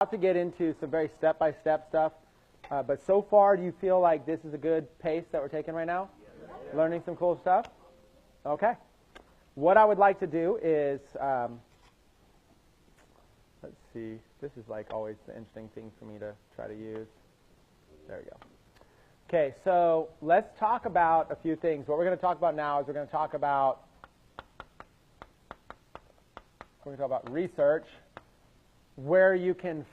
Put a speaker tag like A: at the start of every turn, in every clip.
A: to get into some very step-by-step stuff, but so far, do you feel like this is a good pace that we're taking right now? Yes. Learning some cool stuff? Okay. What I would like to do is, let's see, this is like always the interesting thing for me to try to use. There we go. Okay, so let's talk about a few things. What we're going to talk about now is we're going to talk about research, where you can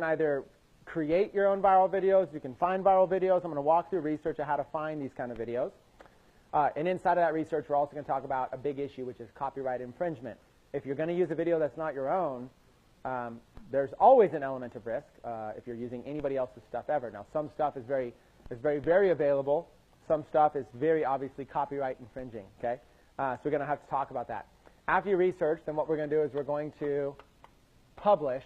A: either create your own viral videos, you can find viral videos. I'm going to walk through research on how to find these kind of videos. And inside of that research, we're also going to talk about a big issue, which is copyright infringement. If you're going to use a video that's not your own, there's always an element of risk if you're using anybody else's stuff ever. Now, some stuff is very, very available. Some stuff is very obviously copyright infringing. Okay, so we're going to have to talk about that. After you research, then what we're going to do is we're going to publish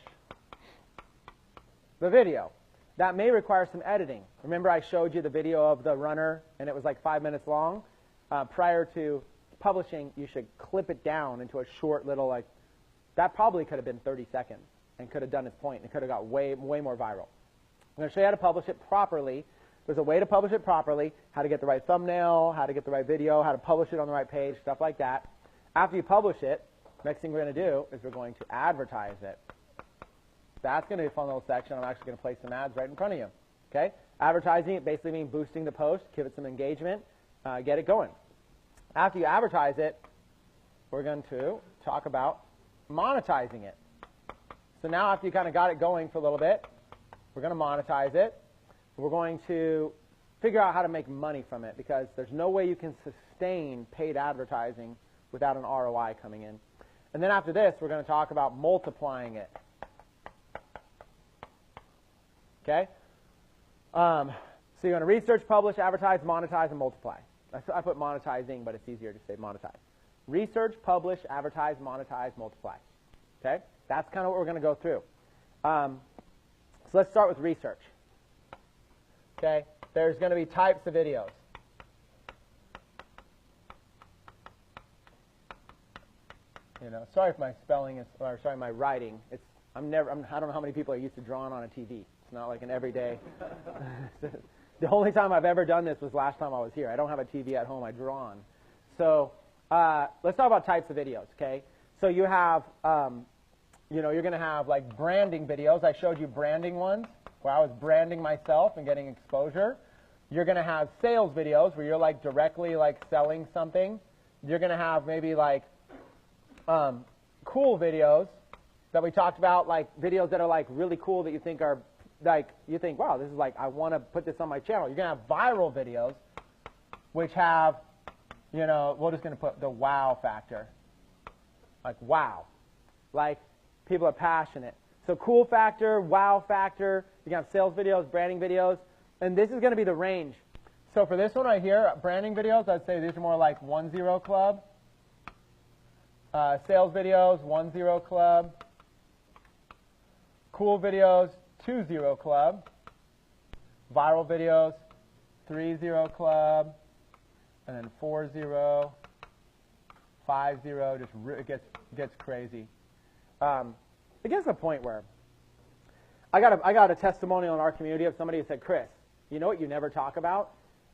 A: the video. That may require some editing. Remember I showed you the video of the runner, and it was like 5 minutes long? Prior to publishing, you should clip it down into a short little, that probably could have been 30 seconds and could have done its point and could have got way more viral. I'm going to show you how to publish it properly. There's a way to publish it properly, how to get the right thumbnail, how to get the right video, how to publish it on the right page, stuff like that. After you publish it, next thing we're going to do is we're going to advertise it. That's going to be a fun little section. I'm actually going to place some ads right in front of you. Okay? Advertising it basically means boosting the post, give it some engagement, get it going. After you advertise it, we're going to talk about monetizing it. So now after you kind of got it going for a little bit, we're going to monetize it. We're going to figure out how to make money from it, because there's no way you can sustain paid advertising without an ROI coming in. And then after this, we're going to talk about multiplying it. Okay? So you're going to research, publish, advertise, monetize, and multiply. I put monetizing, but it's easier to say monetize. Research, publish, advertise, monetize, multiply. Okay? That's kind of what we're going to go through. So let's start with research. Okay? There's going to be types of videos. Sorry if my spelling is, or sorry, my writing. I don't know how many people are used to drawing on a TV. It's not like an everyday. The only time I've ever done this was last time I was here. I don't have a TV at home. I draw on. So let's talk about types of videos. Okay. So you have, you're going to have like branding videos. I showed you branding ones where I was branding myself and getting exposure. You're going to have sales videos where you're like directly like selling something. You're going to have maybe like cool videos that we talked about, like videos that are like really cool that you think are like, you think, wow, this is like, I want to put this on my channel. You're going to have viral videos which have, we're just going to put the wow factor. Like wow. Like people are passionate. So cool factor, wow factor, you can have sales videos, branding videos, and this is going to be the range. So for this one right here, branding videos, I'd say these are more like 1-0 club. Sales videos, 1-0 club. Cool videos, 2-0 club. Viral videos, 3-0 club. And then 4-0, 5-0, it gets crazy. It gets to a point where I got a testimonial in our community of somebody who said, Chris, you know what you never talk about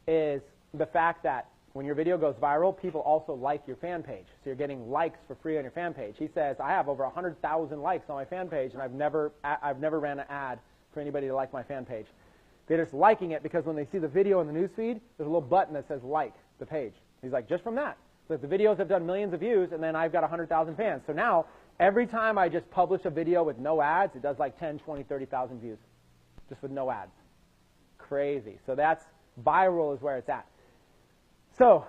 A: is the fact that when your video goes viral, people also like your fan page. So you're getting likes for free on your fan page. He says, I have over 100,000 likes on my fan page, and I've never ran an ad for anybody to like my fan page. They're just liking it because when they see the video in the newsfeed, there's a little button that says like the page. He's like, just from that. So the videos have done millions of views, and then I've got 100,000 fans. So now, every time I just publish a video with no ads, it does like 10, 20, 30,000 views, just with no ads. Crazy. So that's viral is where it's at. So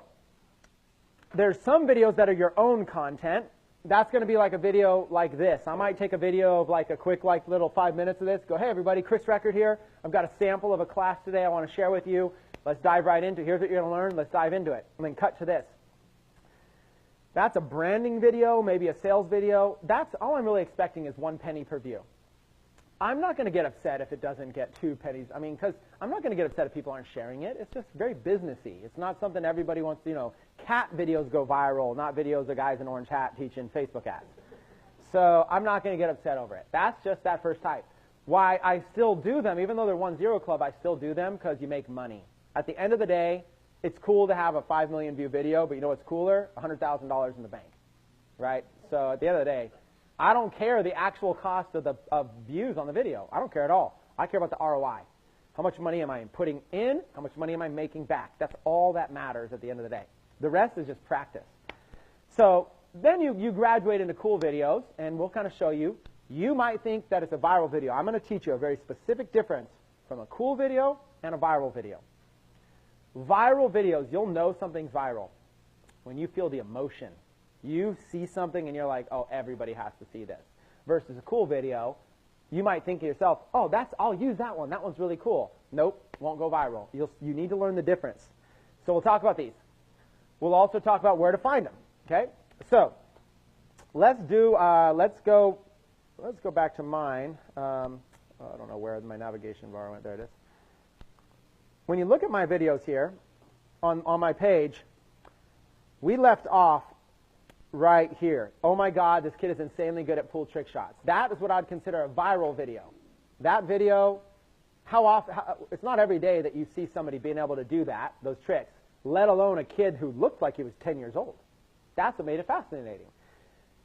A: there's some videos that are your own content. That's going to be like a video like this. I might take a video of like a quick like little 5 minutes of this. Go, hey everybody, Chris Record here. I've got a sample of a class today I want to share with you. Let's dive right into it. Here's what you're going to learn. Let's dive into it. And then cut to this. That's a branding video, maybe a sales video. That's all I'm really expecting is 1 penny per view. I'm not going to get upset if it doesn't get 2 pennies. I mean, because I'm not going to get upset if people aren't sharing it. It's just very businessy. It's not something everybody wants to, cat videos go viral, not videos of guys in orange hat teaching Facebook ads. So I'm not going to get upset over it. That's just that first type. why I still do them, even though they're 1-0 club, I still do them because you make money. At the end of the day, it's cool to have a 5 million view video, but you know what's cooler? $100,000 in the bank, right? So at the end of the day, I don't care the actual cost of views on the video. I don't care at all. I care about the ROI. How much money am I putting in? How much money am I making back? That's all that matters at the end of the day. The rest is just practice. So then you graduate into cool videos, and we'll kind of show you. You might think that it's a viral video. I'm going to teach you a very specific difference from a cool video and a viral video. Viral videos, you'll know something's viral when you feel the emotion. You see something and you're like, oh, everybody has to see this. Versus a cool video, you might think to yourself, oh, I'll use that one. That one's really cool. Nope, won't go viral. You need to learn the difference. So we'll talk about these. We'll also talk about where to find them. Okay? So let's go back to mine. I don't know where my navigation bar went. There it is. When you look at my videos here on my page, we left off right here. Oh my God, this kid is insanely good at pool trick shots. That is what I'd consider a viral video. That video, it's not every day that you see somebody being able to do that, those tricks, let alone a kid who looked like he was 10 years old. That's what made it fascinating.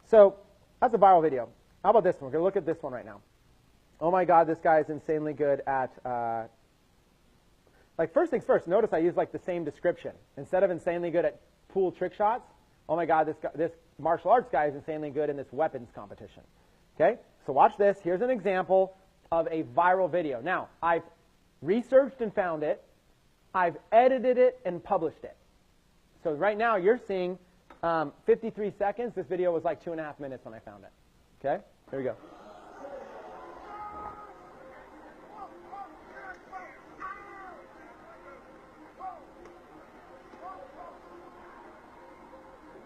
A: So that's a viral video. How about this one? We're going to look at this one right now. Oh my God, this guy is insanely good at, first things first, notice I use the same description. Instead of insanely good at pool trick shots, oh my God, this martial arts guy is insanely good in this weapons competition. Okay? So watch this. Here's an example of a viral video. Now, I've researched and found it. I've edited it and published it. So right now you're seeing 53 seconds. This video was like 2.5 minutes when I found it. Okay? Here we go.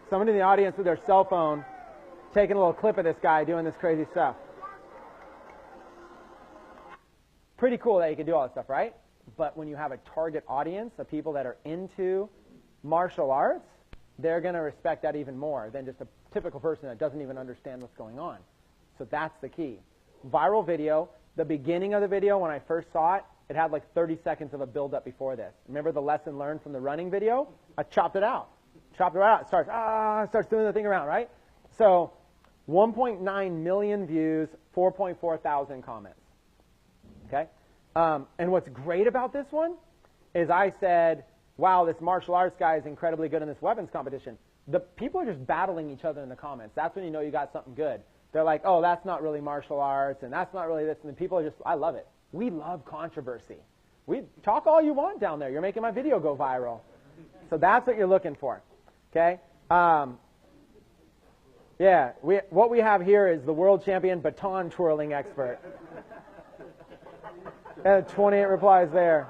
A: Somebody in the audience with their cell phone taking a little clip of this guy doing this crazy stuff. Pretty cool that you can do all this stuff, right? But when you have a target audience of people that are into martial arts, they're going to respect that even more than just a typical person that doesn't even understand what's going on. So that's the key. Viral video, the beginning of the video when I first saw it, it had like 30 seconds of a build-up before this. Remember the lesson learned from the running video? I chopped it out. Chopped it right out. It starts doing the thing around, right? So 1.9 million views, 4.4 thousand comments. Okay? And what's great about this one is I said, wow, this martial arts guy is incredibly good in this weapons competition. The people are just battling each other in the comments. That's when you know you got something good. They're like, oh, that's not really martial arts, and that's not really this. And the people are just, I love it. We love controversy. We talk all you want down there. You're making my video go viral. So that's what you're looking for. Okay? Yeah, what we have here is the world champion baton twirling expert. 28 replies there.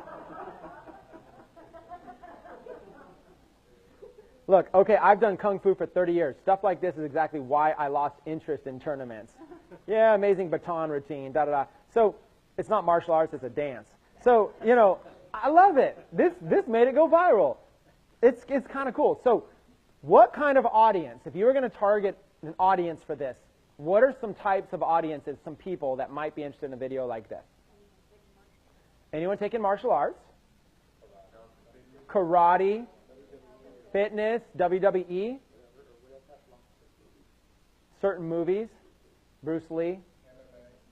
A: Look, okay, I've done Kung Fu for 30 years. Stuff like this is exactly why I lost interest in tournaments. Yeah, amazing baton routine, da-da-da. So it's not martial arts, it's a dance. So, you know, I love it. This made it go viral. It's kind of cool. So what kind of audience, if you were going to target an audience for this, what are some types of audiences, some people that might be interested in a video like this? Anyone taking martial arts? Karate? Fitness, WWE, certain movies, Bruce Lee,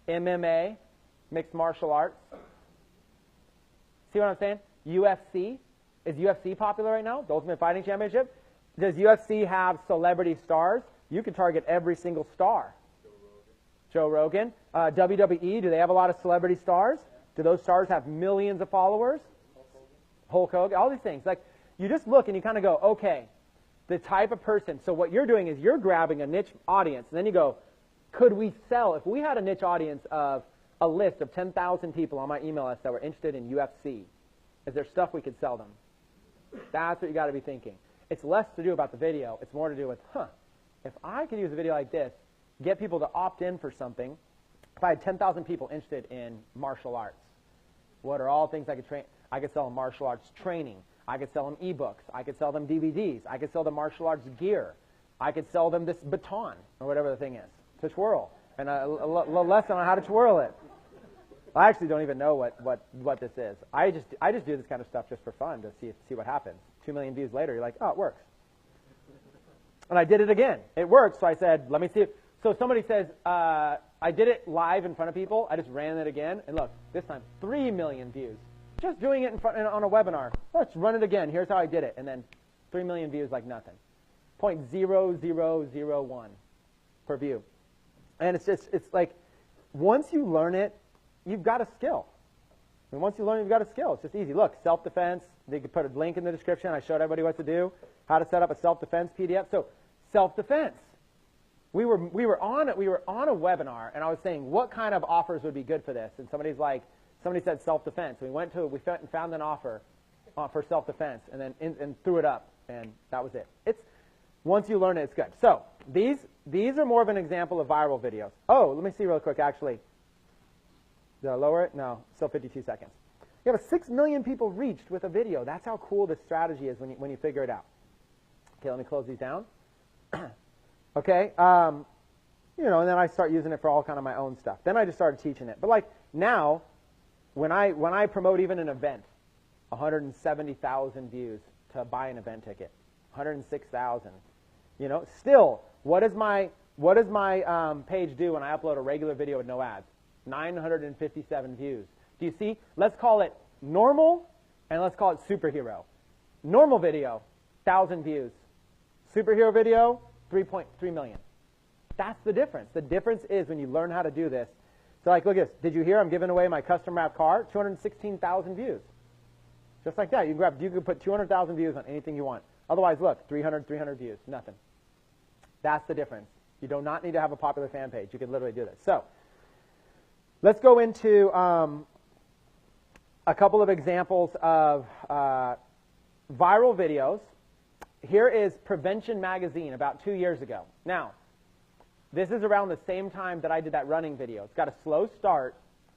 A: MMA, mixed martial arts. See what I'm saying? UFC. Is UFC popular right now? The Ultimate Fighting Championship? Does UFC have celebrity stars? You can target every single star. Joe Rogan. WWE, do they have a lot of celebrity stars? Do those stars have millions of followers? Hulk Hogan, all these things. Like, you just look and you kind of go, okay, the type of person. So what you're doing is you're grabbing a niche audience, and then you go, could we sell, if we had a niche audience of a list of 10,000 people on my email list that were interested in UFC, is there stuff we could sell them? That's what you got to be thinking. It's less to do about the video. It's more to do with, if I could use a video like this, get people to opt in for something, if I had 10,000 people interested in martial arts, what are all things I could train? I could sell them martial arts training. I could sell them ebooks. I could sell them DVDs. I could sell them martial arts gear. I could sell them this baton, or whatever the thing is, to twirl, and a lesson on how to twirl it. I actually don't even know what this is. I just do this kind of stuff just for fun to see what happens. 2 million views later, you're like, oh, it works. And I did it again. It worked, so I said, let me see it. So somebody says, I did it live in front of people. I just ran it again, and look, this time 3 million views. Just doing it on a webinar. Let's run it again. Here's how I did it, and then 3 million views like nothing. 0.0001 per view. And it's like, once you learn it, you've got a skill. And once you learn it, you've got a skill. It's just easy. Look, self-defense. They could put a link in the description. I showed everybody what to do, how to set up a self-defense PDF. So self-defense. We were on a webinar, and I was saying what kind of offers would be good for this. And somebody said self-defense. We found an offer for self-defense, and then and threw it up, and that was it. Once you learn it, it's good. So these are more of an example of viral videos. Oh, let me see real quick, actually. Did I lower it? No, still 52 seconds. You have 6 million people reached with a video. That's how cool this strategy is when you figure it out. Okay, let me close these down. Okay, and then I start using it for all kind of my own stuff. Then I just started teaching it. But like now, when I promote even an event, 170,000 views to buy an event ticket, 106,000. Still, what does my page do when I upload a regular video with no ads? 957 views. Do you see? Let's call it normal, and let's call it superhero. Normal video, 1,000 views. Superhero video, 3.3 million. That's the difference. The difference is when you learn how to do this. So like, look at this. Did you hear I'm giving away my custom wrap car? 216,000 views. Just like that. You can put 200,000 views on anything you want. Otherwise, look, 300 views, nothing. That's the difference. You do not need to have a popular fan page. You can literally do this. So let's go into a couple of examples of viral videos. Here is Prevention Magazine about 2 years ago. Now, this is around the same time that I did that running video. It's got a slow start,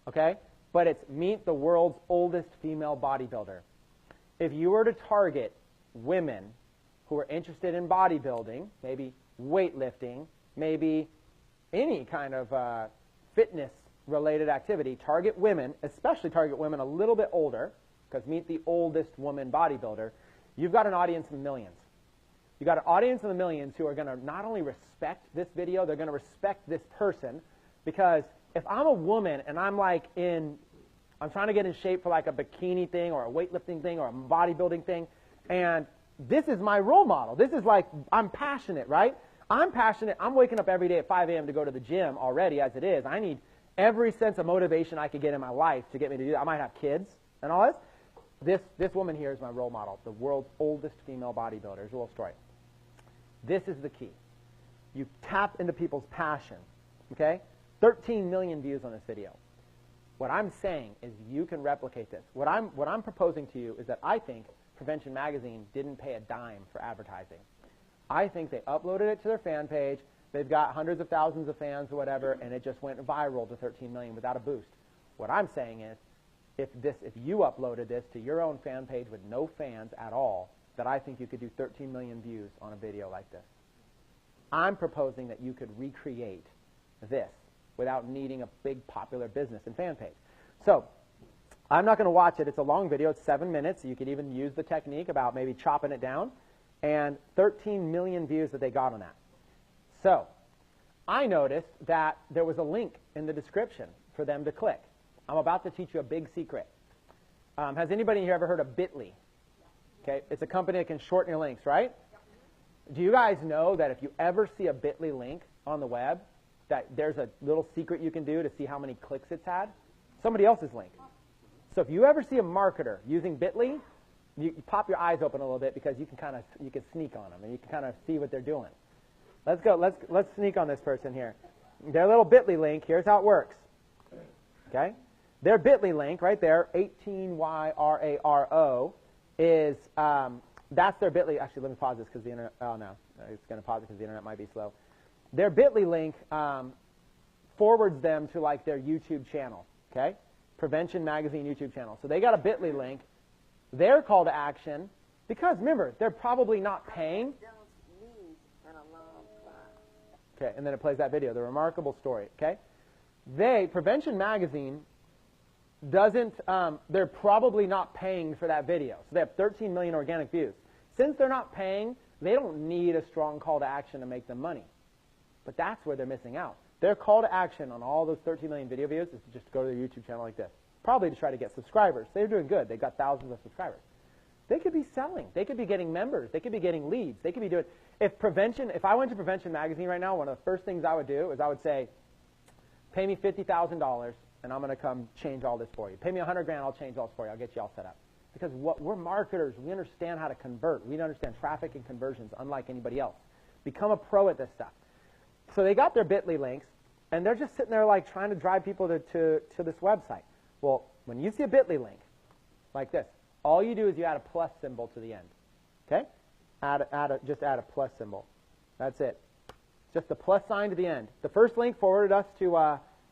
A: okay? But it's meet the world's oldest female bodybuilder. If you were to target women who are interested in bodybuilding, maybe weightlifting, maybe any kind of fitness-related activity, target women, especially target women a little bit older, because meet the oldest woman bodybuilder, you've got an audience of millions. You've got an audience of the millions who are going to not only respect this video, they're going to respect this person, because if I'm a woman and I'm trying to get in shape for like a bikini thing or a weightlifting thing or a bodybuilding thing, and this is my role model. This is like, I'm passionate, right? I'm passionate. I'm waking up every day at 5 a.m. to go to the gym already as it is. I need every sense of motivation I could get in my life to get me to do that. I might have kids and all this. This woman here is my role model, the world's oldest female bodybuilder. Here's a little story. This is the key. You tap into people's passion, okay? 13 million views on this video. What I'm saying is you can replicate this. What I'm proposing to you is that I think Prevention Magazine didn't pay a dime for advertising. I think they uploaded it to their fan page. They've got hundreds of thousands of fans or whatever, and it just went viral to 13 million without a boost. What I'm saying is, if you uploaded this to your own fan page with no fans at all, that I think you could do 13 million views on a video like this. I'm proposing that you could recreate this without needing a big popular business and fan page. So I'm not going to watch it. It's a long video. It's 7 minutes. You could even use the technique about maybe chopping it down. And 13 million views that they got on that. So I noticed that there was a link in the description for them to click. I'm about to teach you a big secret. Has anybody here ever heard of Bitly? Okay, it's a company that can shorten your links, right? Do you guys know that if you ever see a Bitly link on the web, that there's a little secret you can do to see how many clicks it's had? Somebody else's link. So if you ever see a marketer using Bitly, you pop your eyes open a little bit because you can sneak on them and you can kind of see what they're doing. Let's go. Let's sneak on this person here. Their little Bitly link. Here's how it works. Okay, their Bitly link right there, 18YRARO, is that's their Bitly. Actually, let me pause this because the internet. Oh no, it's going to pause it because the internet might be slow. Their Bitly link forwards them to like their YouTube channel. Okay, Prevention Magazine YouTube channel. So they got a Bitly link. Their call to action, because remember, they're probably not paying. Okay, and then it plays that video, the remarkable story, okay? Prevention Magazine they're probably not paying for that video. So they have 13 million organic views. Since they're not paying, they don't need a strong call to action to make them money. But that's where they're missing out. Their call to action on all those 13 million video views is to just go to their YouTube channel like this. Probably to try to get subscribers. They're doing good. They've got thousands of subscribers. They could be selling. They could be getting members. They could be getting leads. They could be doing, if I went to Prevention Magazine right now, one of the first things I would do is I would say, pay me $50,000 and I'm going to come change all this for you. Pay me $100,000, I'll change all this for you. I'll get you all set up. Because we're marketers. We understand how to convert. We understand traffic and conversions unlike anybody else. Become a pro at this stuff. So they got their Bitly links, and they're just sitting there like trying to drive people to this website. Well, when you see a Bitly link like this, all you do is you add a plus symbol to the end. Okay? Just add a plus symbol. That's it. Just the plus sign to the end. The first link forwarded us to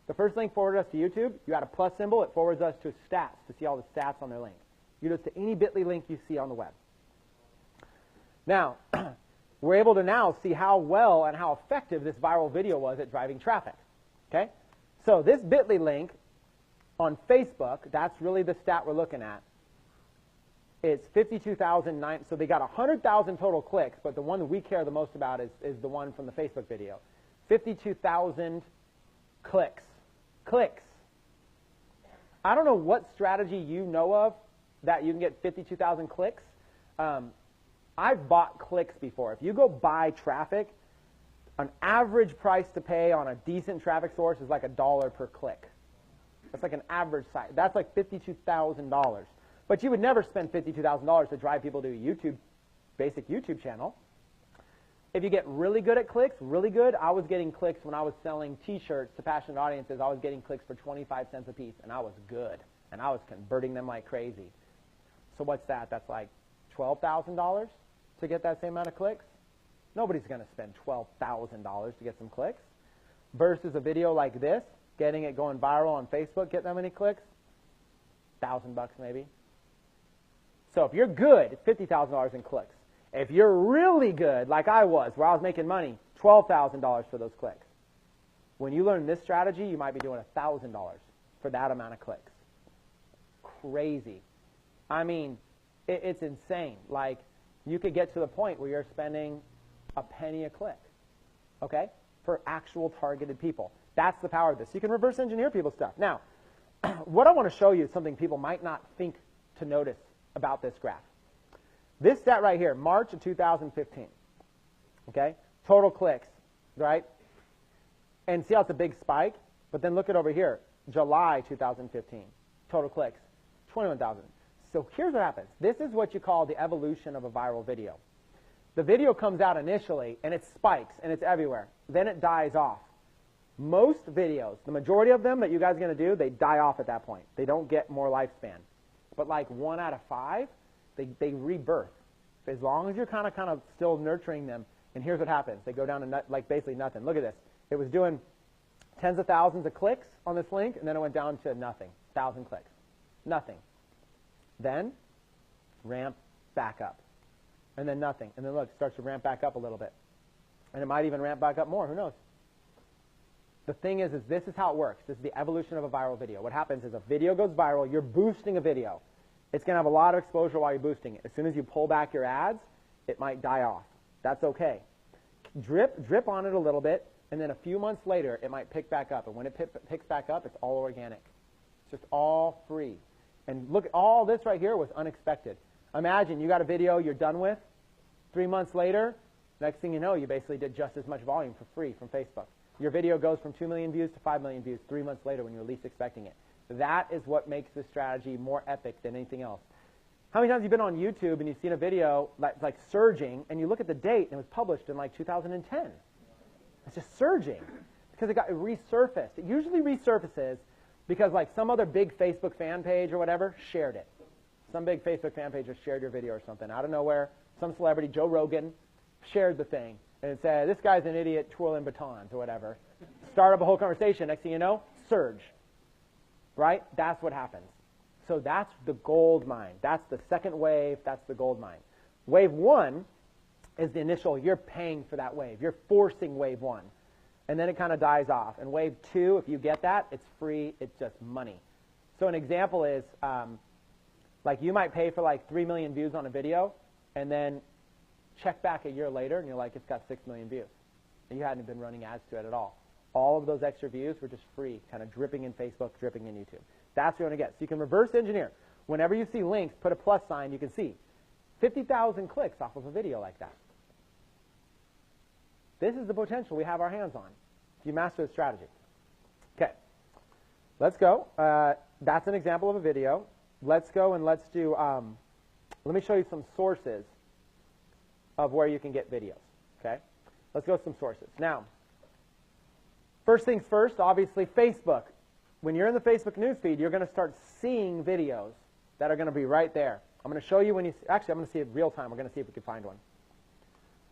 A: YouTube. You add a plus symbol. It forwards us to stats to see all the stats on their link. You just to any Bitly link you see on the web. Now, we're able to now see how well and how effective this viral video was at driving traffic. Okay? So this Bitly link on Facebook, that's really the stat we're looking at. It's 52,009. So they got 100,000 total clicks, but the one that we care the most about is the one from the Facebook video. 52,000 clicks. Clicks. I don't know what strategy you know of that you can get 52,000 clicks. I've bought clicks before. If you go buy traffic, an average price to pay on a decent traffic source is like $1 per click. That's like an average site. That's like $52,000. But you would never spend $52,000 to drive people to a basic YouTube channel. If you get really good at clicks, really good, I was getting clicks when I was selling T-shirts to passionate audiences. I was getting clicks for 25 cents a piece, and I was good. And I was converting them like crazy. So what's that? That's like $12,000 to get that same amount of clicks? Nobody's going to spend $12,000 to get some clicks. Versus a video like this, getting it going viral on Facebook, get that many clicks? $1,000 maybe. So if you're good, it's $50,000 in clicks. If you're really good, like I was, where I was making money, $12,000 for those clicks. When you learn this strategy, you might be doing $1,000 for that amount of clicks. Crazy. I mean, it's insane. Like, you could get to the point where you're spending a penny a click, okay, for actual targeted people. That's the power of this. You can reverse engineer people's stuff. Now, what I want to show you is something people might not think to notice about this graph. This stat right here, March of 2015, okay, total clicks, right? And see how it's a big spike? But then look at over here, July 2015, total clicks, 21,000. So here's what happens. This is what you call the evolution of a viral video. The video comes out initially, and it spikes, and it's everywhere. Then it dies off. Most videos, the majority of them that you guys are going to do, they die off at that point. They don't get more lifespan. But like 1 out of 5, they rebirth. As long as you're kind of still nurturing them, and here's what happens. They go down to like basically nothing. Look at this. It was doing tens of thousands of clicks on this link, and then it went down to nothing, 1,000 clicks. Nothing. Then ramp back up. And then nothing. And then look, it starts to ramp back up a little bit. And it might even ramp back up more. Who knows? The thing is this is how it works. This is the evolution of a viral video. What happens is a video goes viral. You're boosting a video. It's going to have a lot of exposure while you're boosting it. As soon as you pull back your ads, it might die off. That's okay. Drip on it a little bit, and then a few months later, it might pick back up. And when it picks back up, it's all organic. It's just all free. And look, all this right here was unexpected. Imagine you got a video you're done with. 3 months later, next thing you know, you basically did just as much volume for free from Facebook. Your video goes from 2 million views to 5 million views 3 months later when you're least expecting it. That is what makes this strategy more epic than anything else. How many times have you been on YouTube and you've seen a video like surging, and you look at the date and it was published in like 2010? It's just surging because it resurfaced. It usually resurfaces because like some other big Facebook fan page or whatever shared it. Some big Facebook fan page just shared your video or something out of nowhere. Some celebrity, Joe Rogan, shared the thing. And it said, this guy's an idiot twirling batons or whatever. Start up a whole conversation. Next thing you know, surge. Right? That's what happens. So that's the gold mine. That's the second wave. That's the gold mine. Wave 1 is the initial. You're paying for that wave. You're forcing wave 1. And then it kind of dies off. And wave 2, if you get that, it's free. It's just money. So an example is, like you might pay for like 3 million views on a video, and then check back a year later, and you're like, it's got 6 million views. And you hadn't been running ads to it at all. All of those extra views were just free, kind of dripping in Facebook, dripping in YouTube. That's what you want to get. So you can reverse engineer. Whenever you see links, put a plus sign, you can see 50,000 clicks off of a video like that. This is the potential we have our hands on if you master the strategy. Okay, let's go. That's an example of a video. Let's go and let's do, let me show you some sources of where you can get videos. Okay, let's go with some sources. Now, first things first, obviously Facebook. When you're in the Facebook newsfeed, you're going to start seeing videos that are going to be right there. I'm going to show you when you, actually I'm going to see it real time. We're going to see if we can find one.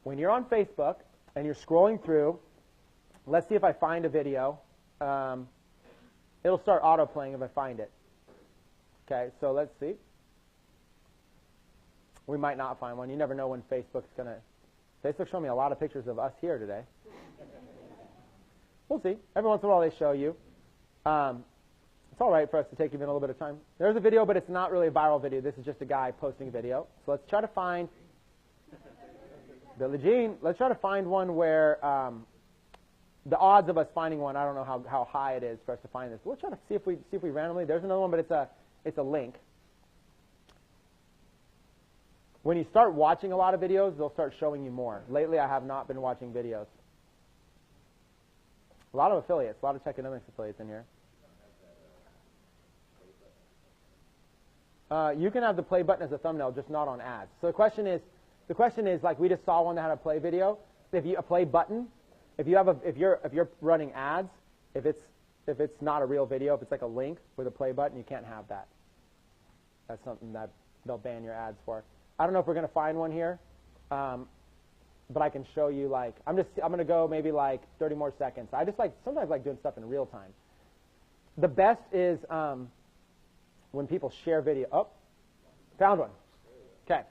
A: When you're on Facebook and you're scrolling through, let's see if I find a video. It'll start auto-playing if I find it. Okay, so let's see. We might not find one. You never know when Facebook's going to. Facebook's showing me a lot of pictures of us here today. We'll see. Every once in a while they show you. It's all right for us to take even a little bit of time. There's a video, but it's not really a viral video. This is just a guy posting a video. So let's try to find Billie Jean. Let's try to find one where the odds of us finding one, I don't know how high it is for us to find this. We'll try to see if we randomly. There's another one, but it's a link. When you start watching a lot of videos, they'll start showing you more. Lately, I have not been watching videos. A lot of affiliates, a lot of Techonomics affiliates in here. You can have the play button as a thumbnail, just not on ads. So the question is like we just saw one that had a play video. A play button, if you're running ads, if it's not a real video, if it's like a link with a play button, you can't have that. That's something that they'll ban your ads for. I don't know if we're going to find one here, but I can show you. Like I'm going to go maybe like 30 more seconds. I just sometimes like doing stuff in real time. The best is when people share video. Oh, found one. Okay,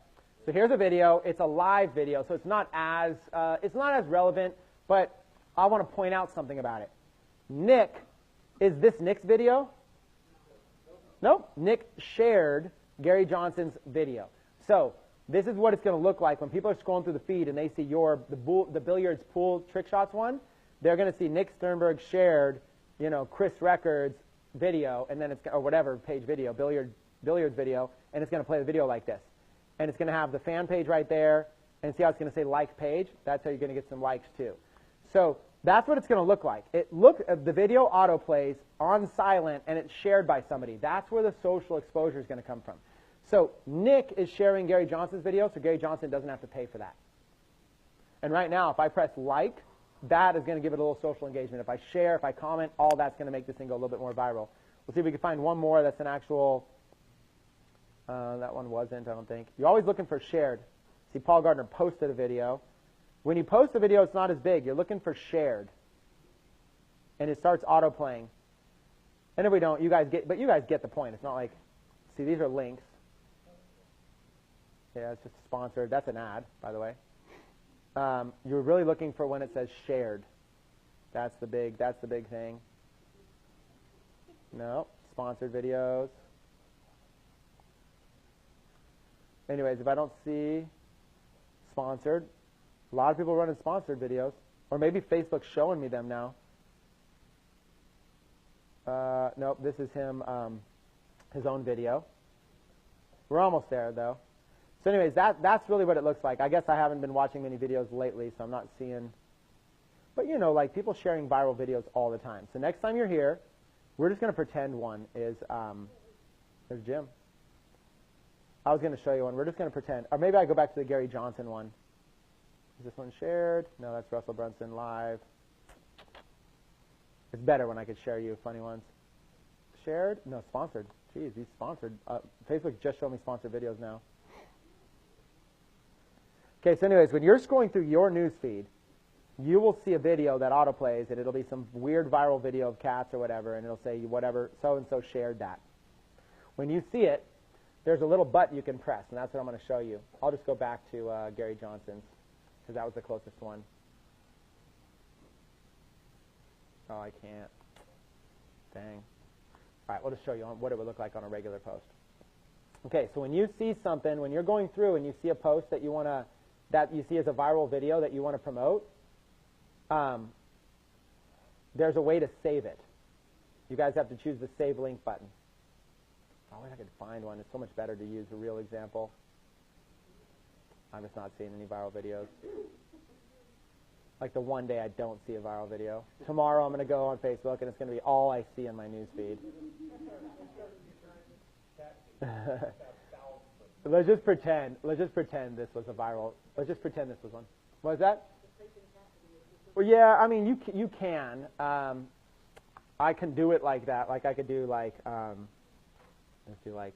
A: so here's a video. It's a live video, so it's not as relevant. But I want to point out something about it. Nick, is this Nick's video? Nope. Nick shared Gary Johnson's video. So this is what it's going to look like when people are scrolling through the feed and they see the billiards pool trick shots one. They're going to see Nick Sternberg shared, Chris Records video, and then it's or whatever page video, billiards video, and it's going to play the video like this, and it's going to have the fan page right there, and see how it's going to say like page. That's how you're going to get some likes too. So that's what it's going to look like. The video auto plays on silent, and it's shared by somebody. That's where the social exposure is going to come from. So Nick is sharing Gary Johnson's video, so Gary Johnson doesn't have to pay for that. And right now, if I press like, that is going to give it a little social engagement. If I share, if I comment, all that's going to make this thing go a little bit more viral. We'll see if we can find one more that's an actual, that one wasn't, I don't think. You're always looking for shared. See, Paul Gardner posted a video. When you post a video, it's not as big. You're looking for shared. And it starts auto-playing. And if we don't, you guys get the point. It's not like, see, these are links. Yeah, it's just sponsored. That's an ad, by the way. You're really looking for when it says shared. That's the big thing. No, sponsored videos. Anyways, if I don't see sponsored, a lot of people running sponsored videos, or maybe Facebook's showing me them now. Nope, this is him, his own video. We're almost there, though. So anyways, that's really what it looks like. I guess I haven't been watching many videos lately, so I'm not seeing. But, like people sharing viral videos all the time. So next time you're here, we're just going to pretend one is, there's Jim. I was going to show you one. We're just going to pretend. Or maybe I go back to the Gary Johnson one. Is this one shared? No, that's Russell Brunson live. It's better when I could share you funny ones. Shared? No, sponsored. Jeez, he's sponsored. Facebook just showed me sponsored videos now. Okay, so anyways, when you're scrolling through your news feed, you will see a video that autoplays, and it'll be some weird viral video of cats or whatever, and it'll say whatever, so-and-so shared that. When you see it, there's a little button you can press, and that's what I'm going to show you. I'll just go back to Gary Johnson's, because that was the closest one. Oh, I can't. Dang. All right, we'll just show you what it would look like on a regular post. Okay, so when you see something, when you're going through and you see a post that you see as a viral video that you want to promote, there's a way to save it. You guys have to choose the Save Link button. I wish I could find one. It's so much better to use a real example. I'm just not seeing any viral videos. Like the one day I don't see a viral video. Tomorrow I'm going to go on Facebook and it's going to be all I see in my news feed. Let's just pretend this was a viral. Let's just pretend this was one. What is that? Well, yeah, I mean, you can. I can do it like that. Like I could do like, let's do like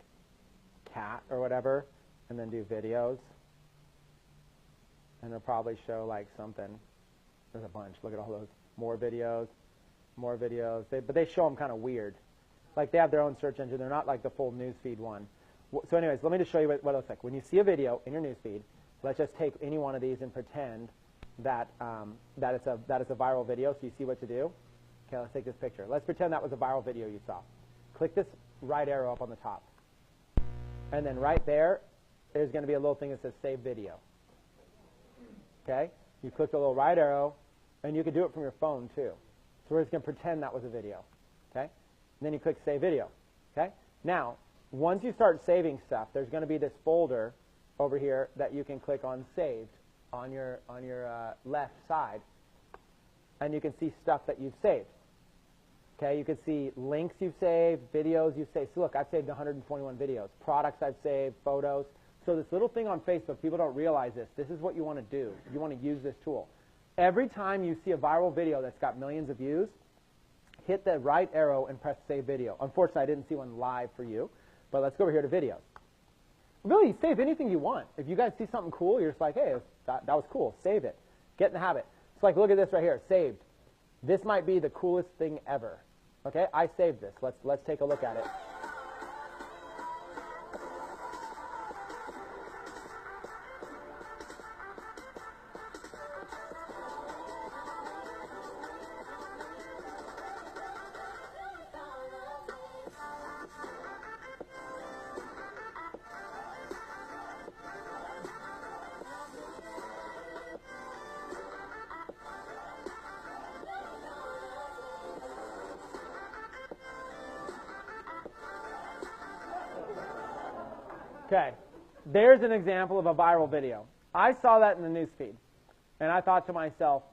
A: cat or whatever, and then do videos. And it'll probably show like something. There's a bunch. Look at all those. More videos. But they show them kind of weird. Like they have their own search engine. They're not like the full newsfeed one. So anyways, let me just show you what it looks like. When you see a video in your newsfeed, let's just take any one of these and pretend that it's a viral video, so you see what to do. Okay, let's take this picture. Let's pretend that was a viral video you saw. Click this right arrow up on the top. And then right there's going to be a little thing that says Save Video. Okay? You click the little right arrow, and you can do it from your phone too. So we're just going to pretend that was a video. Okay? And then you click Save Video. Okay? Now, once you start saving stuff, there's going to be this folder over here that you can click on Saved on your left side, and you can see stuff that you've saved. Okay, you can see links you've saved, videos you've saved. So look, I've saved 121 videos, products I've saved, photos. So this little thing on Facebook, people don't realize this. This is what you want to do. You want to use this tool. Every time you see a viral video that's got millions of views, hit the right arrow and press Save Video. Unfortunately, I didn't see one live for you, but let's go over here to videos. Really, save anything you want. If you guys see something cool, you're just like, hey, that was cool. Save it. Get in the habit. It's like, look at this right here. Saved. This might be the coolest thing ever. Okay, I saved this. Let's take a look at it. Okay, there's an example of a viral video. I saw that in the newsfeed, and I thought to myself,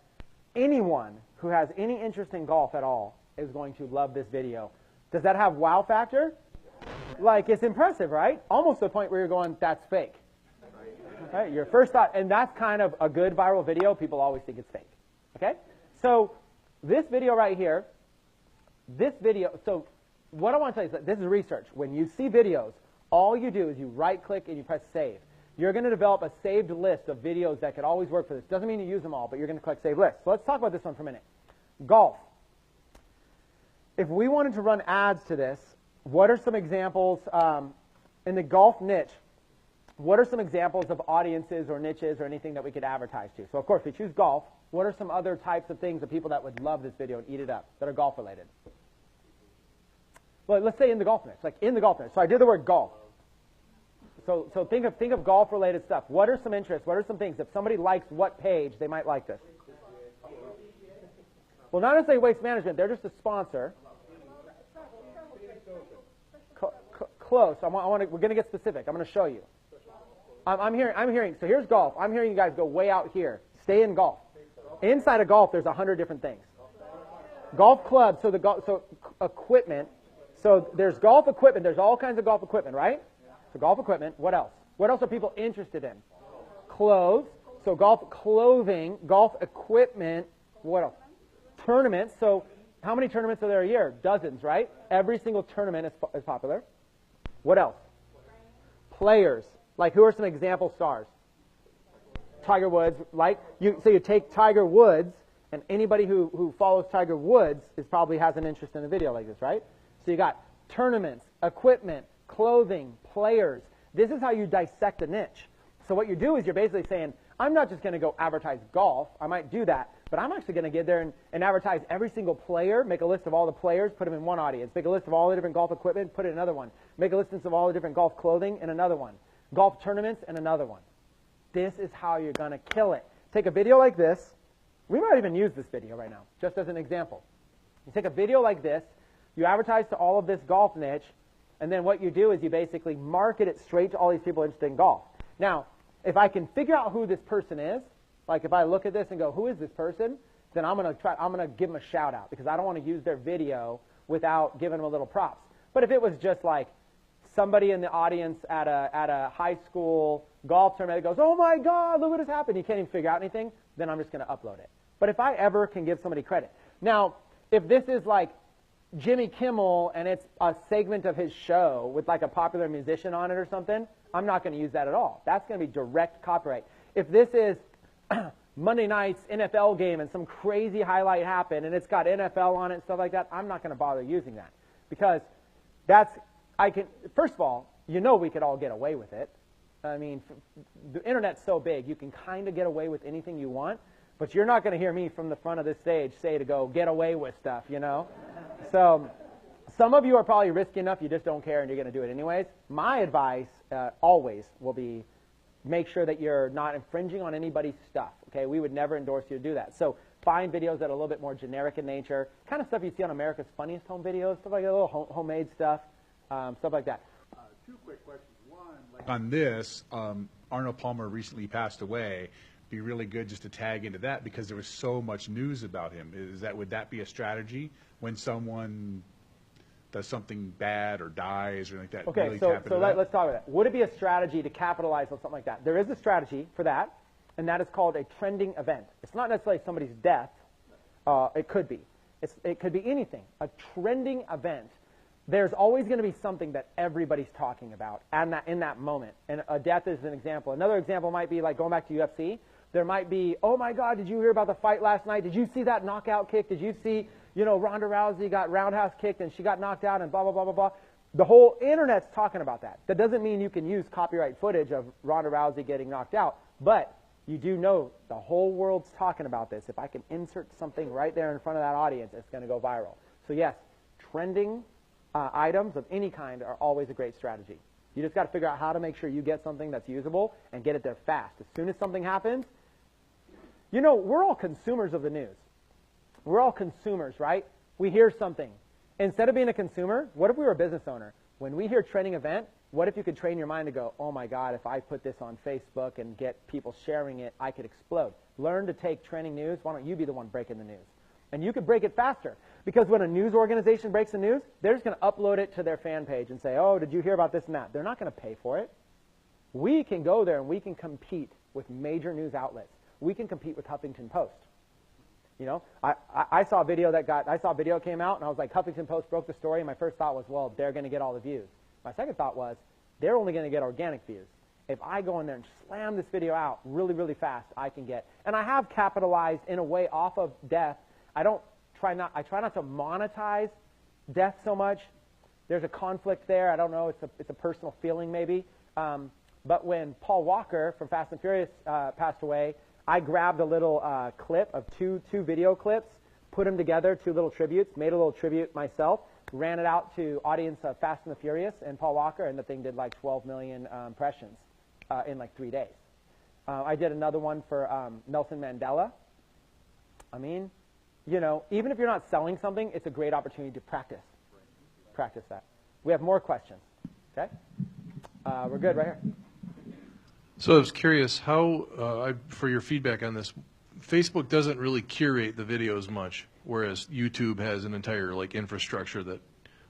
A: anyone who has any interest in golf at all is going to love this video. Does that have wow factor? Like, it's impressive, right? Almost to the point where you're going, that's fake. Right? Your first thought, and that's kind of a good viral video. People always think it's fake. Okay? So this video right here, so what I want to tell you is that this is research. When you see videos, all you do is you right-click and you press Save. You're going to develop a saved list of videos that could always work for this. Doesn't mean you use them all, but you're going to click Save List. So let's talk about this one for a minute. Golf. If we wanted to run ads to this, what are some examples in the golf niche? What are some examples of audiences or niches or anything that we could advertise to? So, of course, we choose golf. What are some other types of things of people that would love this video and eat it up that are golf-related? Well, let's say in the golf niche, like in the golf niche. So I did the word golf. So think of golf-related stuff. What are some interests? What are some things? If somebody likes what page, they might like this. Well, not necessarily Waste Management. They're just a sponsor. Close. We're going to get specific. I'm going to show you. I'm hearing. So here's golf. I'm hearing you guys go way out here. Stay in golf. Inside of golf, there's 100 different things. Golf clubs. So equipment. So there's golf equipment. There's all kinds of golf equipment, right? So golf equipment. What else? What else are people interested in? Clothes. So golf clothing, golf equipment. What else? Tournaments. So how many tournaments are there a year? Dozens, right? Every single tournament is popular. What else? Players. Like, who are some example stars? Tiger Woods. So you take Tiger Woods, and anybody who follows Tiger Woods probably has an interest in a video like this, right? So you got tournaments, equipment, clothing, players. This is how you dissect a niche. So what you do is you're basically saying, I'm not just going to go advertise golf. I might do that, But I'm actually going to get there and advertise every single player, make a list of all the players, put them in one audience, make a list of all the different golf equipment, put it in another one, make a list of all the different golf clothing in another one, golf tournaments in another one. This is how you're going to kill it. Take a video like this. We might even use this video right now, just as an example. You take a video like this, you advertise to all of this golf niche, and then what you do is you basically market it straight to all these people interested in golf. Now, if I can figure out who this person is, like if I look at this and go, who is this person? Then I'm going to give them a shout out because I don't want to use their video without giving them a little props. But if it was just like somebody in the audience at a high school golf tournament that goes, oh my God, look what has happened, you can't even figure out anything, then I'm just going to upload it. But if I ever can give somebody credit. Now, if this is like Jimmy Kimmel and it's a segment of his show with like a popular musician on it or something, I'm not going to use that at all. That's going to be direct copyright. If this is Monday night's NFL game and some crazy highlight happened and it's got NFL on it and stuff like that, I'm not going to bother using that because first of all, you know we could all get away with it. I mean, the internet's so big, you can kind of get away with anything you want, but you're not going to hear me from the front of this stage say to go get away with stuff, you know? So some of you are probably risky enough you just don't care and you're going to do it anyways. My advice always will be make sure that you're not infringing on anybody's stuff, okay? We would never endorse you to do that. So find videos that are a little bit more generic in nature, kind of stuff you see on America's Funniest Home Videos, stuff like that, little homemade stuff, stuff like that.
B: Two quick questions. One, like on this, Arnold Palmer recently passed away. Be really good just to tag into that because there was so much news about him. Would that be a strategy when someone does something bad or dies or like that?
A: Okay,
B: really
A: so
B: let's
A: talk about that. Would it be a strategy to capitalize on something like that? There is a strategy for that, and that is called a trending event. It's not necessarily somebody's death. It could be. It could be anything. A trending event. There's always going to be something that everybody's talking about in that moment. And a death is an example. Another example might be like going back to UFC. There might be, oh my God, did you hear about the fight last night? Did you see that knockout kick? Did you see, Ronda Rousey got roundhouse kicked and she got knocked out and blah, blah, blah, blah, blah. The whole internet's talking about that. That doesn't mean you can use copyright footage of Ronda Rousey getting knocked out, but you do know the whole world's talking about this. If I can insert something right there in front of that audience, it's going to go viral. So yes, trending items of any kind are always a great strategy. You just got to figure out how to make sure you get something that's usable and get it there fast. As soon as something happens, we're all consumers of the news. We're all consumers, right? We hear something. Instead of being a consumer, what if we were a business owner? When we hear trending event, what if you could train your mind to go, oh my God, if I put this on Facebook and get people sharing it, I could explode. Learn to take trending news. Why don't you be the one breaking the news? And you could break it faster. Because when a news organization breaks the news, they're just going to upload it to their fan page and say, oh, did you hear about this and that? They're not going to pay for it. We can go there and we can compete with major news outlets. We can compete with Huffington Post. I saw a video came out and I was like, Huffington Post broke the story, and my first thought was, well, they're going to get all the views. My second thought was, they're only going to get organic views. If I go in there and slam this video out really, really fast, I can get, and I have capitalized in a way off of death. I try not to monetize death so much. There's a conflict there. I don't know. It's a personal feeling maybe. But when Paul Walker from Fast and Furious passed away, I grabbed a little clip of two video clips, put them together, 2 little tributes, made a little tribute myself, ran it out to audience of Fast and the Furious and Paul Walker, and the thing did like 12 million impressions in like 3 days. I did another one for Nelson Mandela. I mean, even if you're not selling something, it's a great opportunity to practice that. We have more questions. Okay? We're good right here.
C: So I was curious how, for your feedback on this, Facebook doesn't really curate the videos much, whereas YouTube has an entire infrastructure that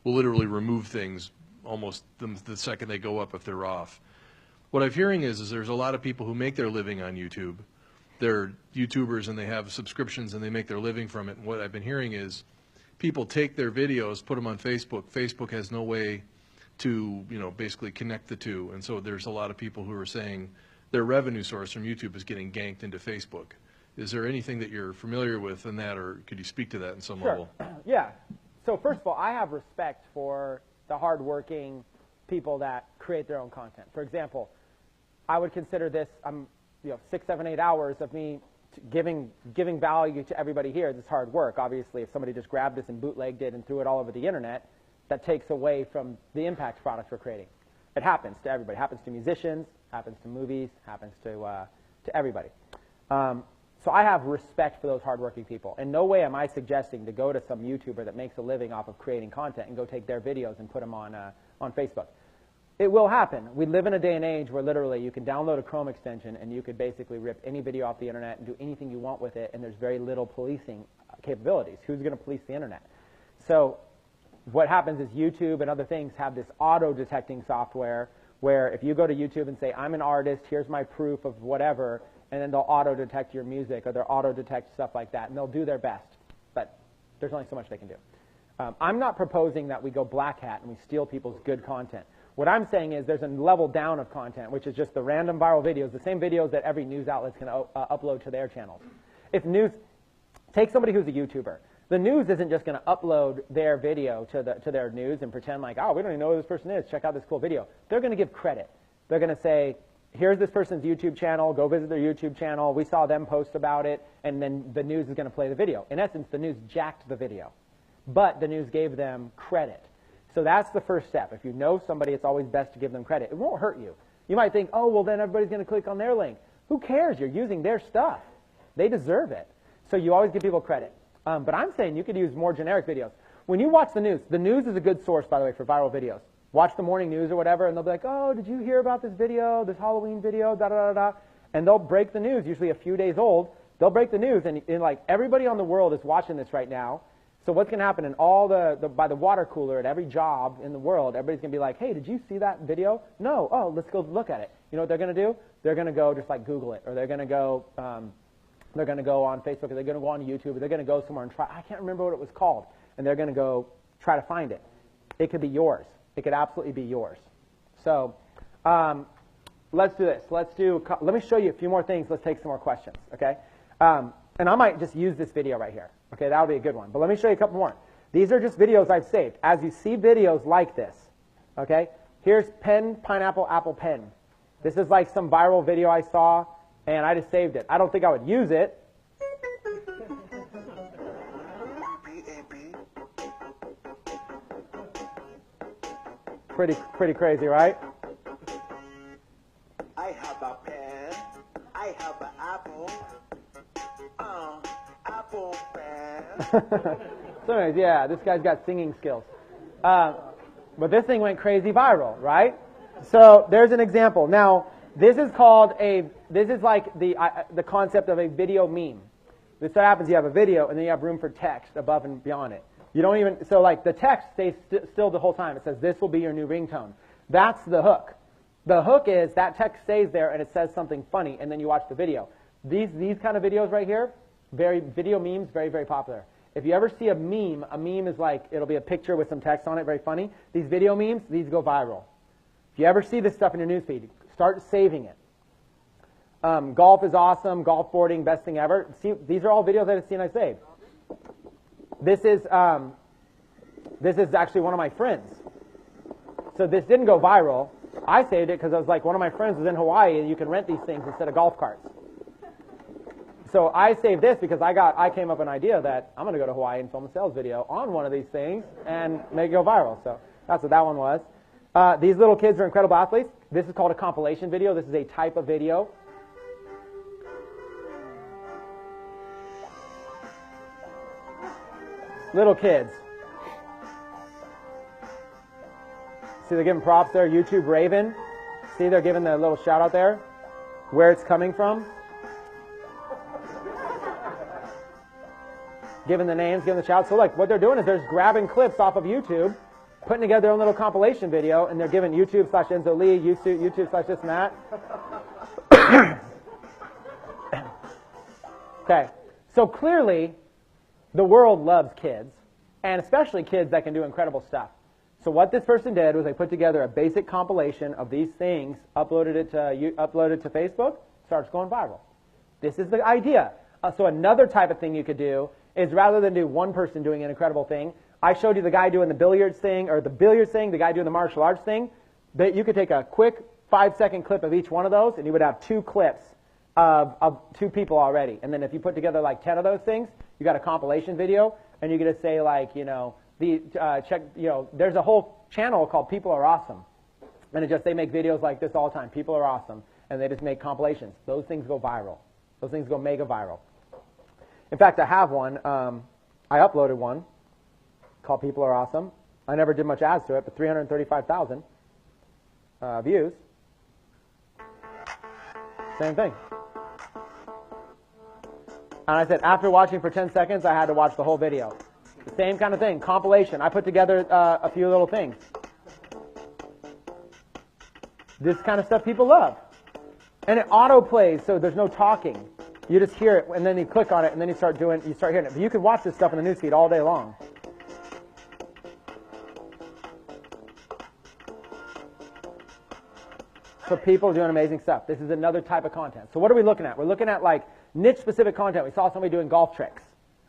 C: will literally remove things almost the second they go up if they're off. What I'm hearing is there's a lot of people who make their living on YouTube. They're YouTubers and they have subscriptions and they make their living from it. And what I've been hearing is people take their videos, put them on Facebook. Facebook has no way to, basically connect the two. And so there's a lot of people who are saying their revenue source from YouTube is getting ganked into Facebook. Is there anything that you're familiar with in that, or could you speak to that in some level?
A: Yeah. So first of all, I have respect for the hardworking people that create their own content. For example, I would consider this 6, 7, 8 hours of me giving value to everybody here. This is hard work. Obviously, if somebody just grabbed this and bootlegged it and threw it all over the internet, that takes away from the impact products we're creating. It happens to everybody. It happens to musicians, happens to movies, happens to everybody. So I have respect for those hardworking people. In no way am I suggesting to go to some YouTuber that makes a living off of creating content and go take their videos and put them on Facebook. It will happen. We live in a day and age where literally you can download a Chrome extension and you could basically rip any video off the internet and do anything you want with it, and there's very little policing capabilities. Who's going to police the internet? So what happens is YouTube and other things have this auto-detecting software where if you go to YouTube and say, I'm an artist, here's my proof of whatever, and then they'll auto-detect your music or they'll auto-detect stuff like that, and they'll do their best. But there's only so much they can do. I'm not proposing that we go black hat and we steal people's good content. What I'm saying is there's a level down of content, which is just the random viral videos, the same videos that every news outlet's going to upload to their channels. Take somebody who's a YouTuber. The news isn't just going to upload their video to their news and pretend like, oh, we don't even know who this person is. Check out this cool video. They're going to give credit. They're going to say, here's this person's YouTube channel. Go visit their YouTube channel. We saw them post about it, and then the news is going to play the video. In essence, the news jacked the video, but the news gave them credit. So that's the first step. If you know somebody, it's always best to give them credit. It won't hurt you. You might think, oh, well, then everybody's going to click on their link. Who cares? You're using their stuff. They deserve it. So you always give people credit. But I'm saying you could use more generic videos. When you watch the news is a good source, by the way, for viral videos. Watch the morning news or whatever, and they'll be like, oh, did you hear about this video, this Halloween video, da-da-da-da? And they'll break the news, usually a few days old. They'll break the news, and like everybody on the world is watching this right now. So what's going to happen in by the water cooler at every job in the world, everybody's going to be like, hey, did you see that video? No. Oh, let's go look at it. You know what they're going to do? They're going to go just like Google it, or they're going to go on Facebook, or they're going to go on YouTube, or they're going to go somewhere and try. I can't remember what it was called. And they're going to go try to find it. It could be yours. It could absolutely be yours. So let's do this. Let me show you a few more things. Let's take some more questions, okay? And I might just use this video right here. Okay, that'll be a good one. But let me show you a couple more. These are just videos I've saved. As you see videos like this, okay, here's pen, pineapple, apple, pen. This is like some viral video I saw, and I just saved it. I don't think I would use it. Pretty crazy, right?
D: I have a pen. I have an apple. Apple pen.
A: So anyways, yeah, this guy's got singing skills. But this thing went crazy viral, right? So there's an example. Now, this is like the concept of a video meme. This what happens, you have a video, and then you have room for text above and beyond it. You don't even, so like the text stays still the whole time. It says, this will be your new ringtone. That's the hook. The hook is that text stays there and it says something funny, and then you watch the video. These kind of videos right here, video memes, very, very popular. If you ever see a meme is like, it'll be a picture with some text on it, very funny. These video memes, these go viral. If you ever see this stuff in your newsfeed, start saving it. Golf is awesome, golf boarding, best thing ever. See, these are all videos I've seen I saved. This is actually one of my friends. So this didn't go viral. I saved it because I was like, one of my friends was in Hawaii and you can rent these things instead of golf carts. So I saved this because I came up with an idea that I'm going to go to Hawaii and film a sales video on one of these things and make it go viral. So that's what that one was. These little kids are incredible athletes. This is called a compilation video. This is a type of video. Little kids. See, they're giving props there. YouTube Raven. See, they're giving the little shout out there. Where it's coming from. Giving the names, giving the shout. So like what they're doing is they're just grabbing clips off of YouTube, putting together their own little compilation video, and they're giving YouTube/Enzo Lee, YouTube/ this and that. Okay. So clearly, the world loves kids, and especially kids that can do incredible stuff. So what this person did was they put together a basic compilation of these things, uploaded it to Facebook, starts going viral. This is the idea. So another type of thing you could do is rather than do one person doing an incredible thing, I showed you the guy doing the billiards thing, or the billiards thing, the guy doing the martial arts thing, that you could take a quick 5-second clip of each one of those, and you would have 2 clips of 2 people already. And then if you put together like 10 of those things, you got a compilation video, and you're going to say like, there's a whole channel called People Are Awesome. And they make videos like this all the time. People are awesome. And they just make compilations. Those things go viral. Those things go mega viral. In fact, I have one. I uploaded one called People Are Awesome. I never did much ads to it, but 335,000 views. Same thing. And I said, after watching for 10 seconds, I had to watch the whole video. The same kind of thing, compilation. I put together a few little things. This kind of stuff people love. And it auto-plays, so there's no talking. You just hear it, and then you click on it, and then you start hearing it. But you can watch this stuff in the newsfeed all day long. So people are doing amazing stuff. This is another type of content. So what are we looking at? We're looking at like niche-specific content. We saw somebody doing golf tricks.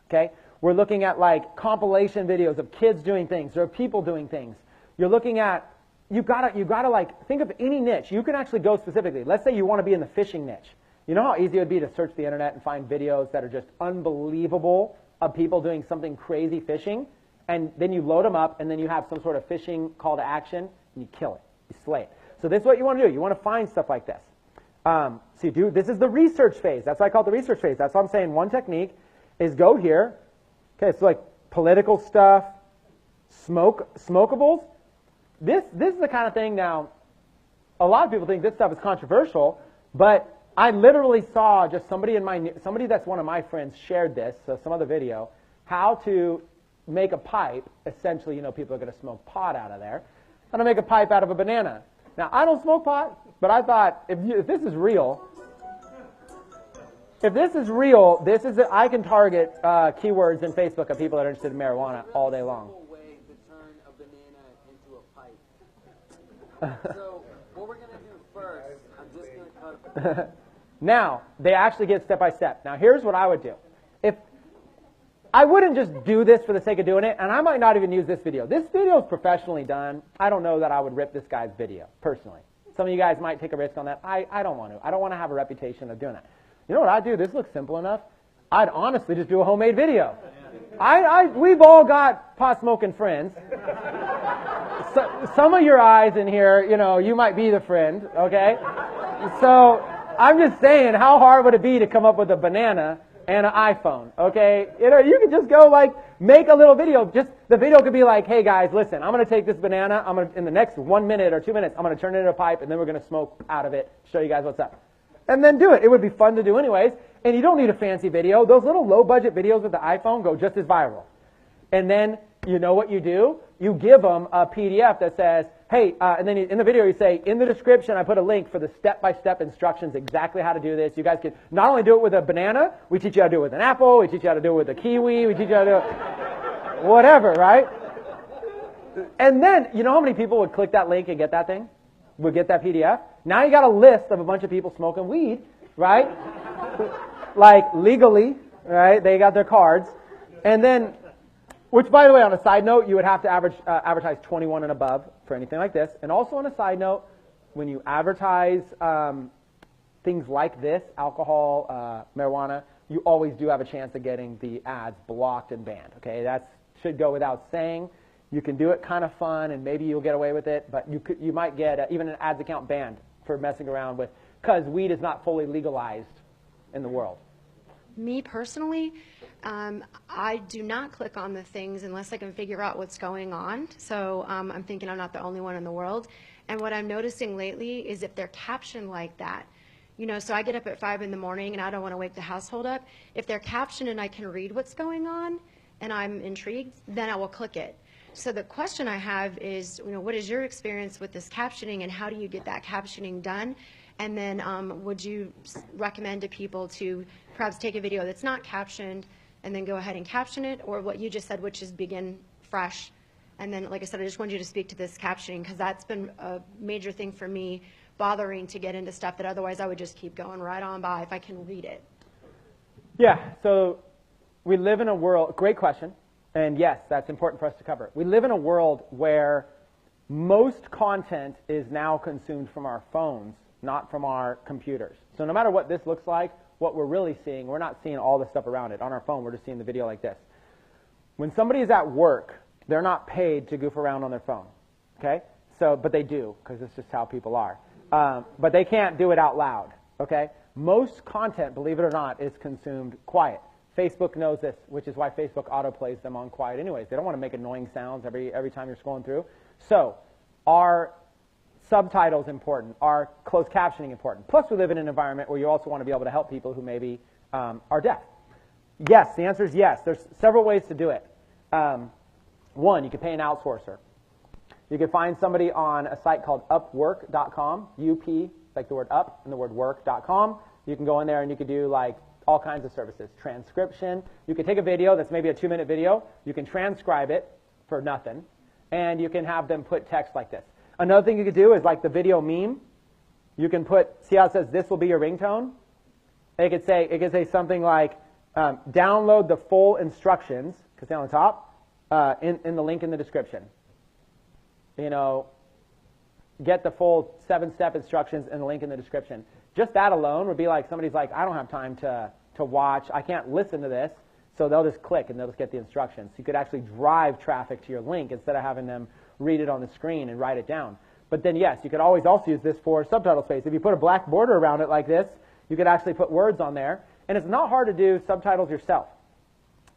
A: Okay? We're looking at like compilation videos of kids doing things or people doing things. You're looking at you gotta like think of any niche. You can actually go specifically. Let's say you want to be in the fishing niche. You know how easy it would be to search the internet and find videos that are just unbelievable of people doing something crazy fishing, and then you load them up, and then you have some sort of fishing call to action, and you kill it, you slay it. So this is what you want to do. You want to find stuff like this. So you do. This is the research phase. That's why I call it the research phase. That's why I'm saying one technique is go here. Okay, so like political stuff, smokables. This is the kind of thing now, a lot of people think this stuff is controversial, but I literally saw just somebody that's one of my friends shared this, so some other video, how to make a pipe. Essentially, people are going to smoke pot out of there. How to make a pipe out of a banana. Now, I don't smoke pot, but I thought, if this is real, I can target keywords in Facebook of people that are interested in marijuana all day long.
E: Way to turn a banana into a pipe. So what we're going to do first, I'm just going to cut.
A: Now, they actually get step by step. Now, here's what I would do. If I wouldn't just do this for the sake of doing it, and I might not even use this video. This video is professionally done. I don't know that I would rip this guy's video, personally. Some of you guys might take a risk on that. I don't want to. I don't want to have a reputation of doing that. You know what I'd do? This looks simple enough. I'd honestly just do a homemade video. We've all got pot-smoking friends. So, some of your eyes in here, you might be the friend, okay? So I'm just saying, how hard would it be to come up with a banana and an iPhone, okay? You could just go make a little video. Just the video could be like, hey guys, listen, I'm going to take this banana, in the next 1 minute or 2 minutes, I'm going to turn it into a pipe, and then we're going to smoke out of it, show you guys what's up. And then do it. It would be fun to do anyways, and you don't need a fancy video. Those little low-budget videos with the iPhone go just as viral. And then, you know what you do? You give them a PDF that says, hey, and then in the video you say, in the description I put a link for the step-by-step instructions exactly how to do this. You guys can not only do it with a banana, we teach you how to do it with an apple, we teach you how to do it with a kiwi, we teach you how to do it, whatever, right? And then, you know how many people would click that link and get that thing? Would get that PDF? Now you got a list of a bunch of people smoking weed, right? Like legally, right? They got their cards. And then, which, by the way, on a side note, you would have to advertise 21 and above for anything like this. And also on a side note, when you advertise things like this, alcohol, marijuana, you always do have a chance of getting the ads blocked and banned. Okay, that should go without saying. You can do it kind of fun, and maybe you'll get away with it, but you might get even an ads account banned for messing around with, because weed is not fully legalized in the world.
F: Me personally, I do not click on the things unless I can figure out what's going on. So I'm thinking I'm not the only one in the world. And what I'm noticing lately is if they're captioned like that, so I get up at 5 in the morning and I don't want to wake the household up. If they're captioned and I can read what's going on and I'm intrigued, then I will click it. So the question I have is, what is your experience with this captioning, and how do you get that captioning done? And then would you recommend to people to perhaps take a video that's not captioned and then go ahead and caption it, or what you just said, which is begin fresh? And then, like I said, I just wanted you to speak to this captioning, because that's been a major thing for me, bothering to get into stuff that otherwise I would just keep going right on by if I can read it.
A: Yeah, so we live in a world, great question, and yes, that's important for us to cover. We live in a world where most content is now consumed from our phones not from our computers. So no matter what this looks like, what we're really seeing, we're not seeing all the stuff around it. On our phone, we're just seeing the video like this. When somebody is at work, they're not paid to goof around on their phone, okay? So, but they do, because it's just how people are. But they can't do it out loud, okay? Most content, believe it or not, is consumed quiet. Facebook knows this, which is why Facebook autoplays them on quiet anyways. They don't want to make annoying sounds every time you're scrolling through. So, our subtitles important, our closed captioning important. Plus, we live in an environment where you also want to be able to help people who maybe are deaf. Yes, the answer is yes. There's several ways to do it. One, you can pay an outsourcer. You can find somebody on a site called upwork.com, UP, like the word up and the word work.com. You can go in there and you can do like all kinds of services. Transcription. You can take a video that's maybe a 2-minute video. You can transcribe it for nothing. And you can have them put text like this. Another thing you could do is like the video meme. You can put, see how it says this will be your ringtone? It could say something like, download the full instructions, because they're on the top, in the link in the description. You know, get the full 7-step instructions in the link in the description. Just that alone would be like somebody's like, I don't have time to watch, I can't listen to this, so they'll just click and they'll just get the instructions. You could actually drive traffic to your link instead of having them read it on the screen and write it down. But then yes, you could always also use this for subtitle space. If you put a black border around it like this, you could actually put words on there. And it's not hard to do subtitles yourself.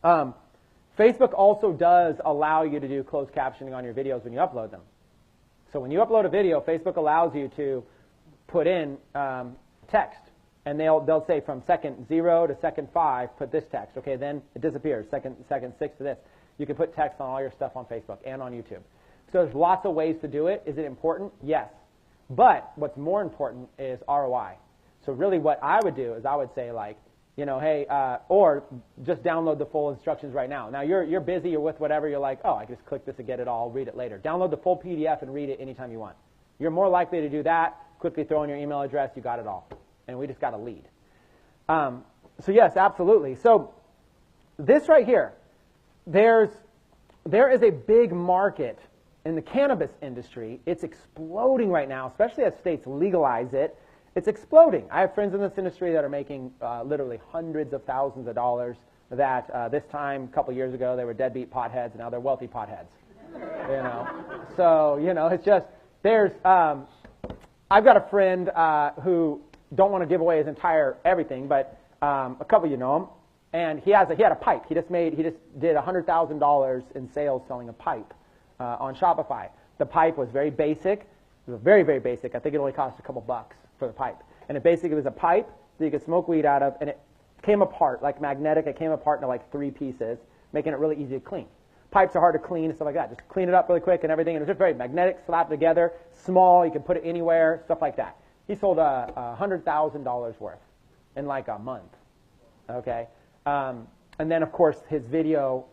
A: Facebook also does allow you to do closed captioning on your videos when you upload them. So when you upload a video, Facebook allows you to put in text. And they'll say from second 0 to second 5, put this text. Okay, then it disappears. Second 6 to this. You can put text on all your stuff on Facebook and on YouTube. So there's lots of ways to do it. Is it important? Yes. But what's more important is ROI. So really what I would do is I would say like, you know, hey, or just download the full instructions right now. Now you're busy, you're with whatever, you're like, oh, I can just click this and get it all, read it later. Download the full PDF and read it anytime you want. You're more likely to do that, quickly throw in your email address, you got it all. And we just got a lead. So yes, absolutely. So this right here, there is a big market in the cannabis industry. It's exploding right now, especially as states legalize it. It's exploding. I have friends in this industry that are making literally hundreds of thousands of dollars that this time, a couple years ago, they were deadbeat potheads, and now they're wealthy potheads. You know? So, you know, it's just, there's, I've got a friend who don't want to give away his entire everything, but a couple of you know him, and he had a pipe. He just did $100,000 in sales selling a pipe on Shopify. The pipe was very basic. It was very, very basic. I think it only cost a couple bucks for the pipe. And it basically was a pipe that you could smoke weed out of, and it came apart, like magnetic. It came apart into like 3 pieces, making it really easy to clean. Pipes are hard to clean and stuff like that. Just clean it up really quick and everything. And it was just very magnetic, slapped together, small. You could put it anywhere, stuff like that. He sold $100,000 worth in like a month. Okay? And then, of course, his video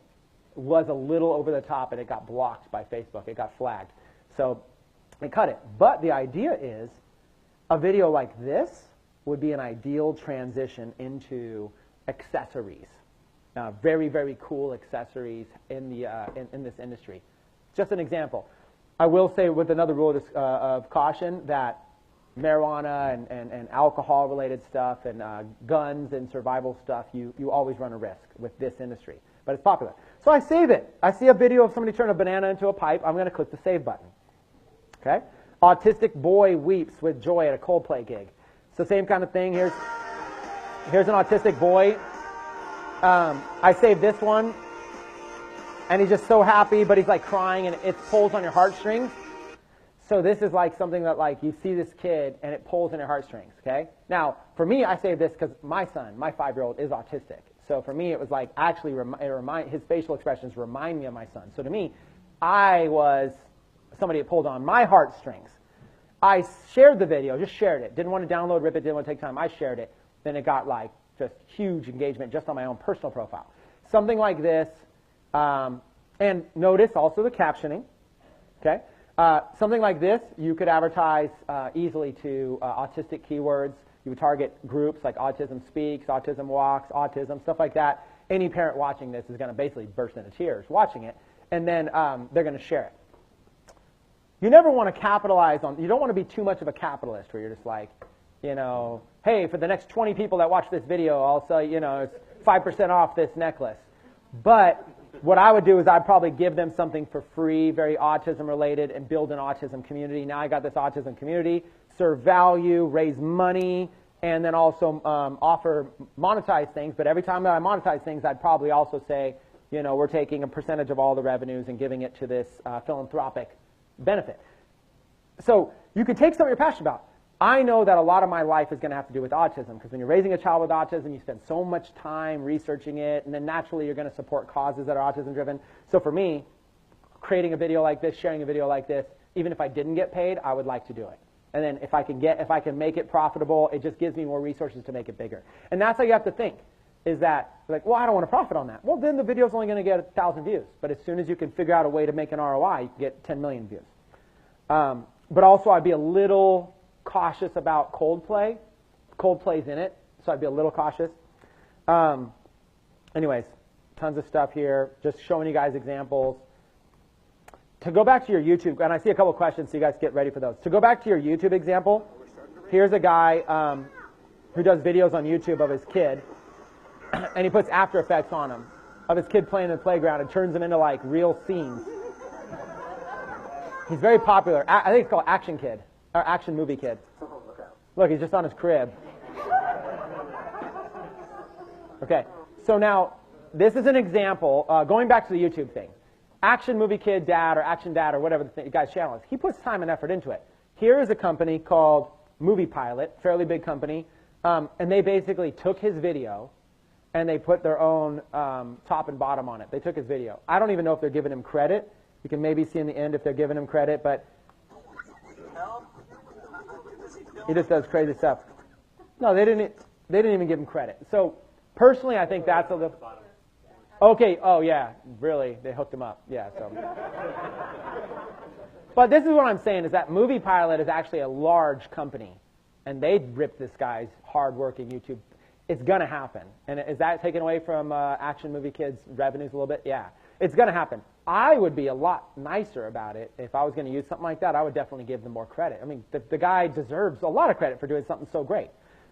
A: was a little over the top, and it got blocked by Facebook. It got flagged. So they cut it. But the idea is a video like this would be an ideal transition into accessories. Very, very cool accessories in this industry. Just an example. I will say with another rule of caution that marijuana and alcohol-related stuff and guns and survival stuff, you always run a risk with this industry. But it's popular. So I save it. I see a video of somebody turn a banana into a pipe. I'm going to click the save button. Okay? Autistic boy weeps with joy at a Coldplay gig. So same kind of thing. Here's an autistic boy. I saved this one. And he's just so happy, but he's like crying, and it pulls on your heartstrings. So this is like something that like you see this kid and it pulls in your heartstrings, okay? Now, for me, I say this because my son, my 5-year-old, is autistic. So for me, it was like actually his facial expressions remind me of my son. So to me, I was somebody that pulled on my heartstrings. I shared the video, just shared it. Didn't want to download, rip it, didn't want to take time. I shared it. Then it got like just huge engagement just on my own personal profile. Something like this, and notice also the captioning, okay? Something like this, you could advertise easily to autistic keywords. You would target groups like Autism Speaks, Autism Walks, Autism, stuff like that. Any parent watching this is going to basically burst into tears watching it, and then they're going to share it. you never want to capitalize on, you don't want to be too much of a capitalist where you're just like, you know, hey, for the next 20 people that watch this video, I'll sell you, you know, it's 5% off this necklace. But what I would do is I'd probably give them something for free, very autism related, and build an autism community. Now I got this autism community, serve value, raise money, and then also offer monetize things. But every time that I monetize things, I'd probably also say, you know, we're taking a percentage of all the revenues and giving it to this philanthropic benefit. So you can take something you're passionate about. I know that a lot of my life is going to have to do with autism, because when you're raising a child with autism, you spend so much time researching it, and then naturally you're going to support causes that are autism driven. So for me, creating a video like this, sharing a video like this, even if I didn't get paid, I would like to do it. And then if I can make it profitable, it just gives me more resources to make it bigger. And that's how you have to think, is that, like, well, I don't want to profit on that. Well, then the video's only going to get 1,000 views. But as soon as you can figure out a way to make an ROI, you can get 10 million views. But also I'd be a little cautious about Coldplay. Coldplay's in it, so I'd be a little cautious. Anyways, tons of stuff here, just showing you guys examples. To go back to your YouTube, and I see a couple questions, so you guys get ready for those. To go back to your YouTube example, here's a guy who does videos on YouTube of his kid, and he puts After Effects on him, of his kid playing in the playground, and turns them into like real scenes. He's very popular. I think it's called Action Kid, or Action Movie Kid. Look, he's just on his crib. Okay, so now, this is an example, going back to the YouTube thing. Action Movie Kid Dad, or Action Dad, or whatever the guy's channel is. He puts time and effort into it. Here is a company called Movie Pilot, fairly big company, and they basically took his video, and they put their own top and bottom on it. They took his video. I don't even know if they're giving him credit. You can maybe see in the end if they're giving him credit, but he just does crazy stuff. No, they didn't even give him credit. So personally, I think that's a little. Okay. Oh yeah, really? They hooked him up. Yeah. So. But this is what I'm saying, is that Movie Pilot is actually a large company, and they ripped this guy's hard-working YouTube. It's going to happen. And is that taken away from Action Movie Kids' revenues a little bit? Yeah. It's going to happen. I would be a lot nicer about it. If I was going to use something like that, I would definitely give them more credit. I mean, the guy deserves a lot of credit for doing something so great.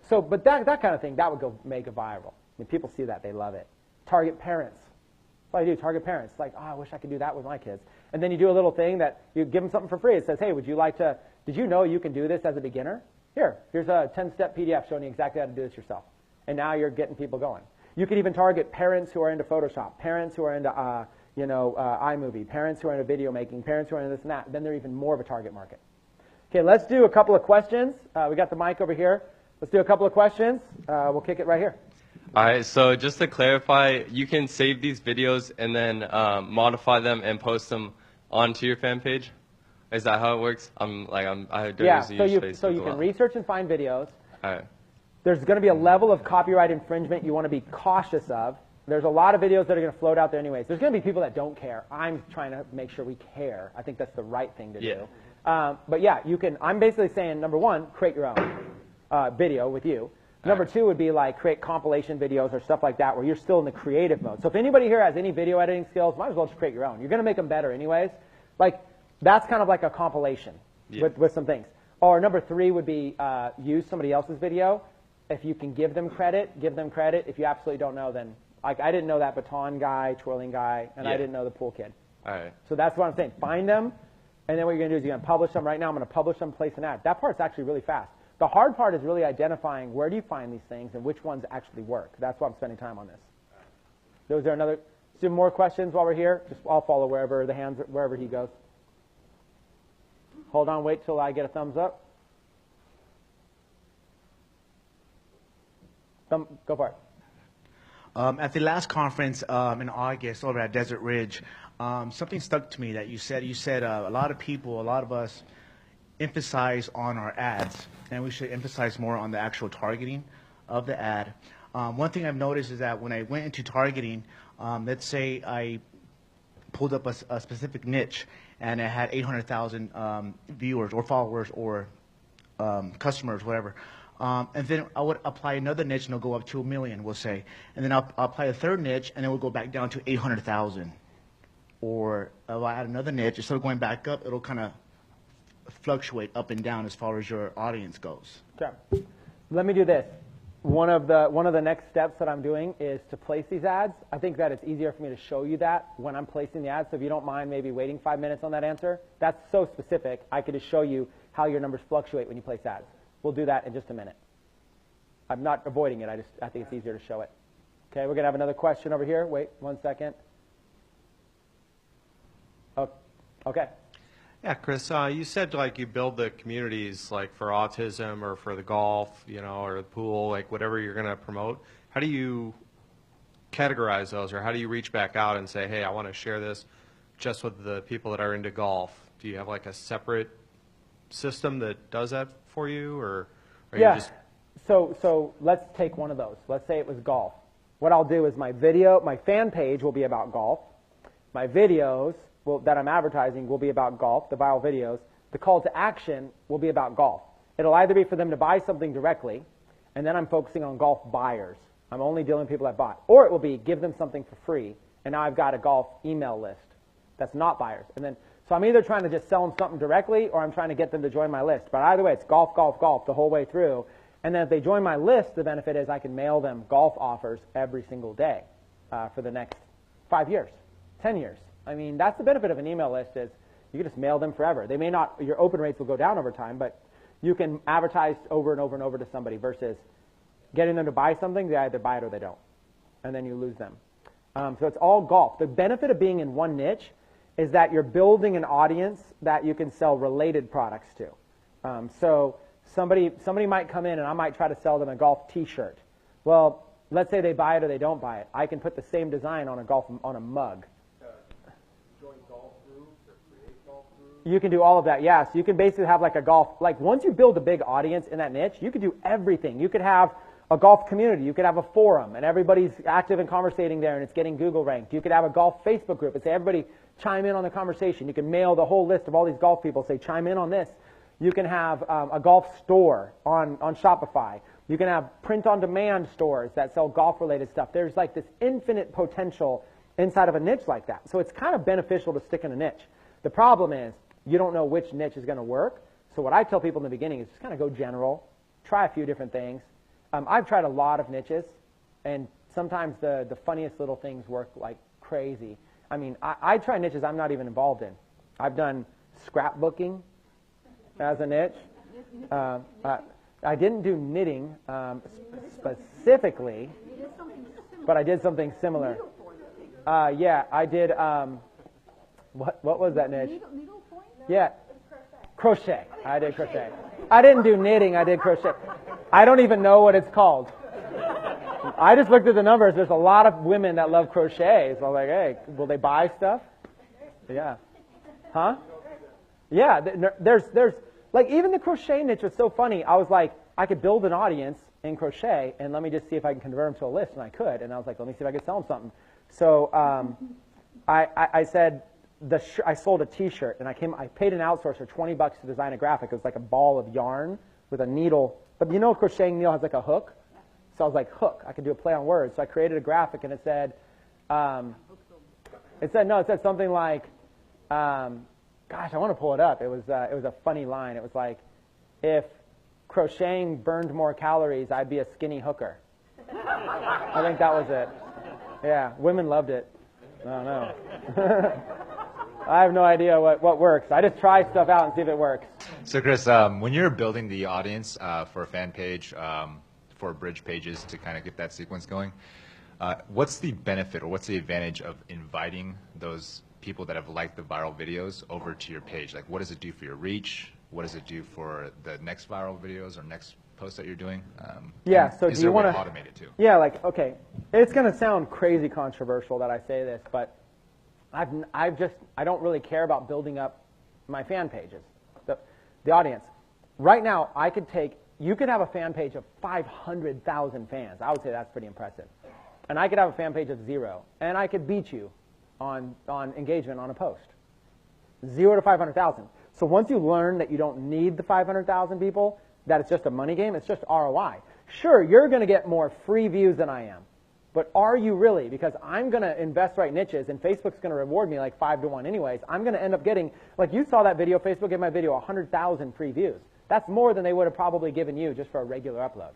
A: So, but that kind of thing, that would go make it viral. I mean, people see that, they love it. Target parents. That's what I do, target parents. Like, oh, I wish I could do that with my kids. And then you do a little thing that you give them something for free. It says, hey, would you like to, did you know you can do this as a beginner? Here's a 10-step PDF showing you exactly how to do this yourself. And now you're getting people going. You could even target parents who are into Photoshop, parents who are into iMovie, parents who are into video making, parents who are into this and that. Then they're even more of a target market. Okay, let's do a couple of questions. We got the mic over here. Let's do a couple of questions. We'll kick it right here.
G: All right, so just to clarify, you can save these videos and then modify them and post them onto your fan page? Is that how it works? I don't
A: Yeah,
G: use Facebook
A: so you
G: a
A: can
G: lot.
A: research and find videos.
G: All right.
A: There's going to be a level of copyright infringement you want to be cautious of. There's a lot of videos that are going to float out there anyways. There's going to be people that don't care. I'm trying to make sure we care. I think that's the right thing to do. But yeah, you can. I'm basically saying, number one, create your own video with you. Number two would be like create compilation videos or stuff like that where you're still in the creative mode. So if anybody here has any video editing skills, might as well just create your own. You're going to make them better anyways. Like, that's kind of like a compilation with some things. Or number three would be use somebody else's video. If you can give them credit, give them credit. If you absolutely don't know, then like I didn't know that baton guy, twirling guy, and I didn't know the pool kid.
G: All right.
A: So that's what I'm saying. Find them, and then what you're going to do is you're going to publish them. Right now I'm going to publish them, place an ad. That part's actually really fast. The hard part is really identifying where do you find these things and which ones actually work. That's why I'm spending time on this. So is there another, some more questions while we're here? Just I'll follow wherever the hands, wherever he goes. Hold on, wait till I get a thumbs up. Go for it.
H: At the last conference in August over at Desert Ridge, something stuck to me that you said. You said a lot of people, a lot of us, emphasize on our ads, and we should emphasize more on the actual targeting of the ad. One thing I've noticed is that when I went into targeting, let's say I pulled up a specific niche and it had 800,000 viewers or followers or customers, whatever. And then I would apply another niche and it'll go up to 1 million, we'll say. And then I'll apply a third niche and it will go back down to 800,000. Or I'll add another niche, instead of going back up, it'll kind of fluctuate up and down as far as your audience goes?
A: Okay. Let me do this. One of the next steps that I'm doing is to place these ads. I think that it's easier for me to show you that when I'm placing the ads. So if you don't mind maybe waiting 5 minutes on that answer, that's so specific. I could just show you how your numbers fluctuate when you place ads. We'll do that in just a minute. I'm not avoiding it. I think it's easier to show it. Okay, we're going to have another question over here. Wait 1 second. Oh, okay.
I: Yeah, Chris, you said like you build the communities like for autism or for the golf, you know, or the pool, like whatever you're going to promote. How do you categorize those, or how do you reach back out and say, hey, I want to share this just with the people that are into golf? Do you have like a separate system that does that for you, or are you just...
A: So let's take one of those. Let's say it was golf. What I'll do is my fan page will be about golf. My videos that I'm advertising will be about golf, the viral videos. The call to action will be about golf. It'll either be for them to buy something directly, and then I'm focusing on golf buyers. I'm only dealing with people that bought. Or it will be give them something for free, and now I've got a golf email list that's not buyers. And then, so I'm either trying to just sell them something directly, or I'm trying to get them to join my list. But either way, it's golf, golf, golf the whole way through. And then if they join my list, the benefit is I can mail them golf offers every single day for the next 5 years, 10 years. I mean, that's the benefit of an email list is you can just mail them forever. They may not, your open rates will go down over time, but you can advertise over and over and over to somebody versus getting them to buy something. They either buy it or they don't, and then you lose them. So it's all golf. The benefit of being in one niche is that you're building an audience that you can sell related products to. So somebody might come in and I might try to sell them a golf T-shirt. Well, let's say they buy it or they don't buy it. I can put the same design on a mug. You can do all of that, yeah. So you can basically have like a golf, like once you build a big audience in that niche, you can do everything. You could have a golf community. You could have a forum, and everybody's active and conversating there, and it's getting Google ranked. You could have a golf Facebook group and say, everybody chime in on the conversation. You can mail the whole list of all these golf people, say, chime in on this. You can have a golf store on Shopify. You can have print-on-demand stores that sell golf-related stuff. There's like this infinite potential inside of a niche like that. So it's kind of beneficial to stick in a niche. The problem is, you don't know which niche is going to work. So what I tell people in the beginning is just kind of go general, try a few different things. I've tried a lot of niches, and sometimes the funniest little things work like crazy. I mean, I try niches I'm not even involved in. I've done scrapbooking as a niche. I didn't do knitting specifically, but I did something similar. Yeah, I did, what was that niche? Yeah, crochet. I did crochet. I didn't do knitting, I did crochet. I don't even know what it's called. I just looked at the numbers. There's a lot of women that love crochet. So I was like, hey, will they buy stuff? Yeah. Huh? Yeah, there's like even the crochet niche was so funny. I was like, I could build an audience in crochet, and let me just see if I can convert them to a list, and I could. And I was like, let me see if I could sell them something. So I said, I sold a T-shirt, and I paid an outsourcer $20 to design a graphic. It was like a ball of yarn with a needle, but you know, a crocheting needle has like a hook. So I was like, hook. I could do a play on words. So I created a graphic, and it said something like, gosh, I want to pull it up. It was a funny line. It was like, if crocheting burned more calories, I'd be a skinny hooker. I think that was it. Yeah, women loved it. I don't know. I have no idea what works. I just try stuff out and see if it works.
J: So Chris, when you're building the audience for a fan page, for bridge pages to kind of get that sequence going, what's the benefit or what's the advantage of inviting those people that have liked the viral videos over to your page? Like, what does it do for your reach? What does it do for the next viral videos or next post that you're doing?
A: Yeah, so do you want to
J: automate it too?
A: Yeah, like, okay, it's going to sound crazy controversial that I say this, but I don't really care about building up my fan pages, the audience. Right now, you could have a fan page of 500,000 fans. I would say that's pretty impressive. And I could have a fan page of 0, and I could beat you on engagement on a post. 0 to 500,000. So once you learn that you don't need the 500,000 people, that it's just a money game, it's just ROI. Sure, you're going to get more free views than I am, But are you really? Because I'm going to invest right niches, and Facebook's going to reward me like 5 to 1 anyways. I'm going to end up getting, like you saw that video, Facebook gave my video 100,000 free views. That's more than they would have probably given you just for a regular upload.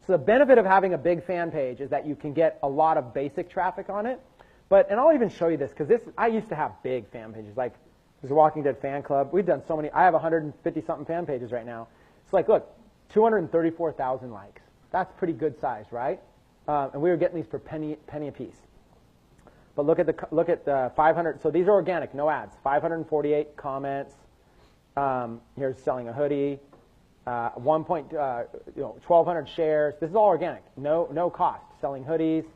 A: So the benefit of having a big fan page is that you can get a lot of basic traffic on it. But, and I'll even show you this, because I used to have big fan pages. Like, there's a Walking Dead fan club. We've done so many. I have 150-something fan pages right now. It's like, look, 234,000 likes. That's pretty good size, right? And we were getting these for penny a piece. But look at the 500. So these are organic, no ads. 548 comments. Here's selling a hoodie. 1,200 shares. This is all organic, no cost. Selling hoodies,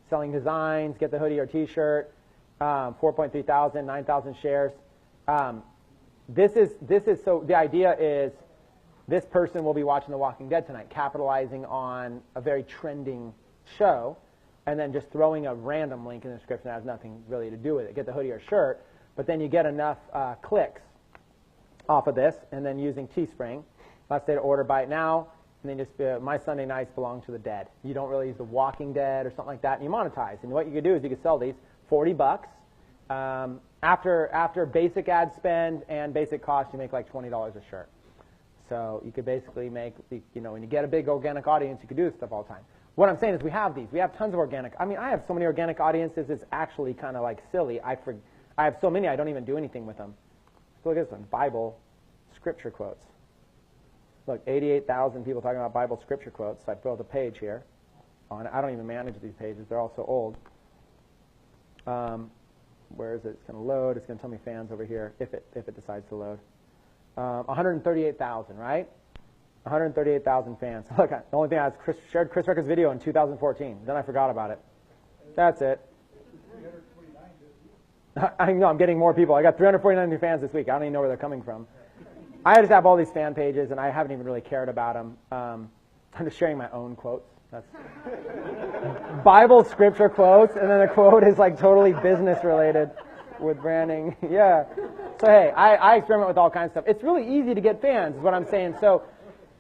A: selling designs. Get the hoodie or T-shirt. 4.3 thousand, 9,000 shares. This is so. The idea is, this person will be watching The Walking Dead tonight, capitalizing on a very trending show, and then just throwing a random link in the description that has nothing really to do with it. Get the hoodie or shirt, but then you get enough clicks off of this, and then using Teespring. Let's say to order, buy it now, and then just my Sunday nights belong to the dead. You don't really use The Walking Dead or something like that, and you monetize. And what you could do is you could sell these $40. After basic ad spend and basic cost, you make like $20 a shirt. So you could basically make, when you get a big organic audience, you could do this stuff all the time. What I'm saying is we have these. We have tons of organic. I mean, I have so many organic audiences, it's actually kind of like silly. I have so many, I don't even do anything with them. Look at this one, Bible scripture quotes. Look, 88,000 people talking about Bible scripture quotes. So I built a page here. I don't even manage these pages. They're all so old. Where is it? It's going to load. It's going to tell me fans over here if it decides to load. 138,000, right? 138,000 fans. Look, the only thing I shared Chris Recker's video in 2014. Then I forgot about it. That's it. I know, I'm getting more people. I got 349 new fans this week. I don't even know where they're coming from. I just have all these fan pages, and I haven't even really cared about them. I'm just sharing my own quotes. That's Bible scripture quotes, and then a quote is like totally business related with branding. Yeah. So hey, I experiment with all kinds of stuff. It's really easy to get fans, is what I'm saying. So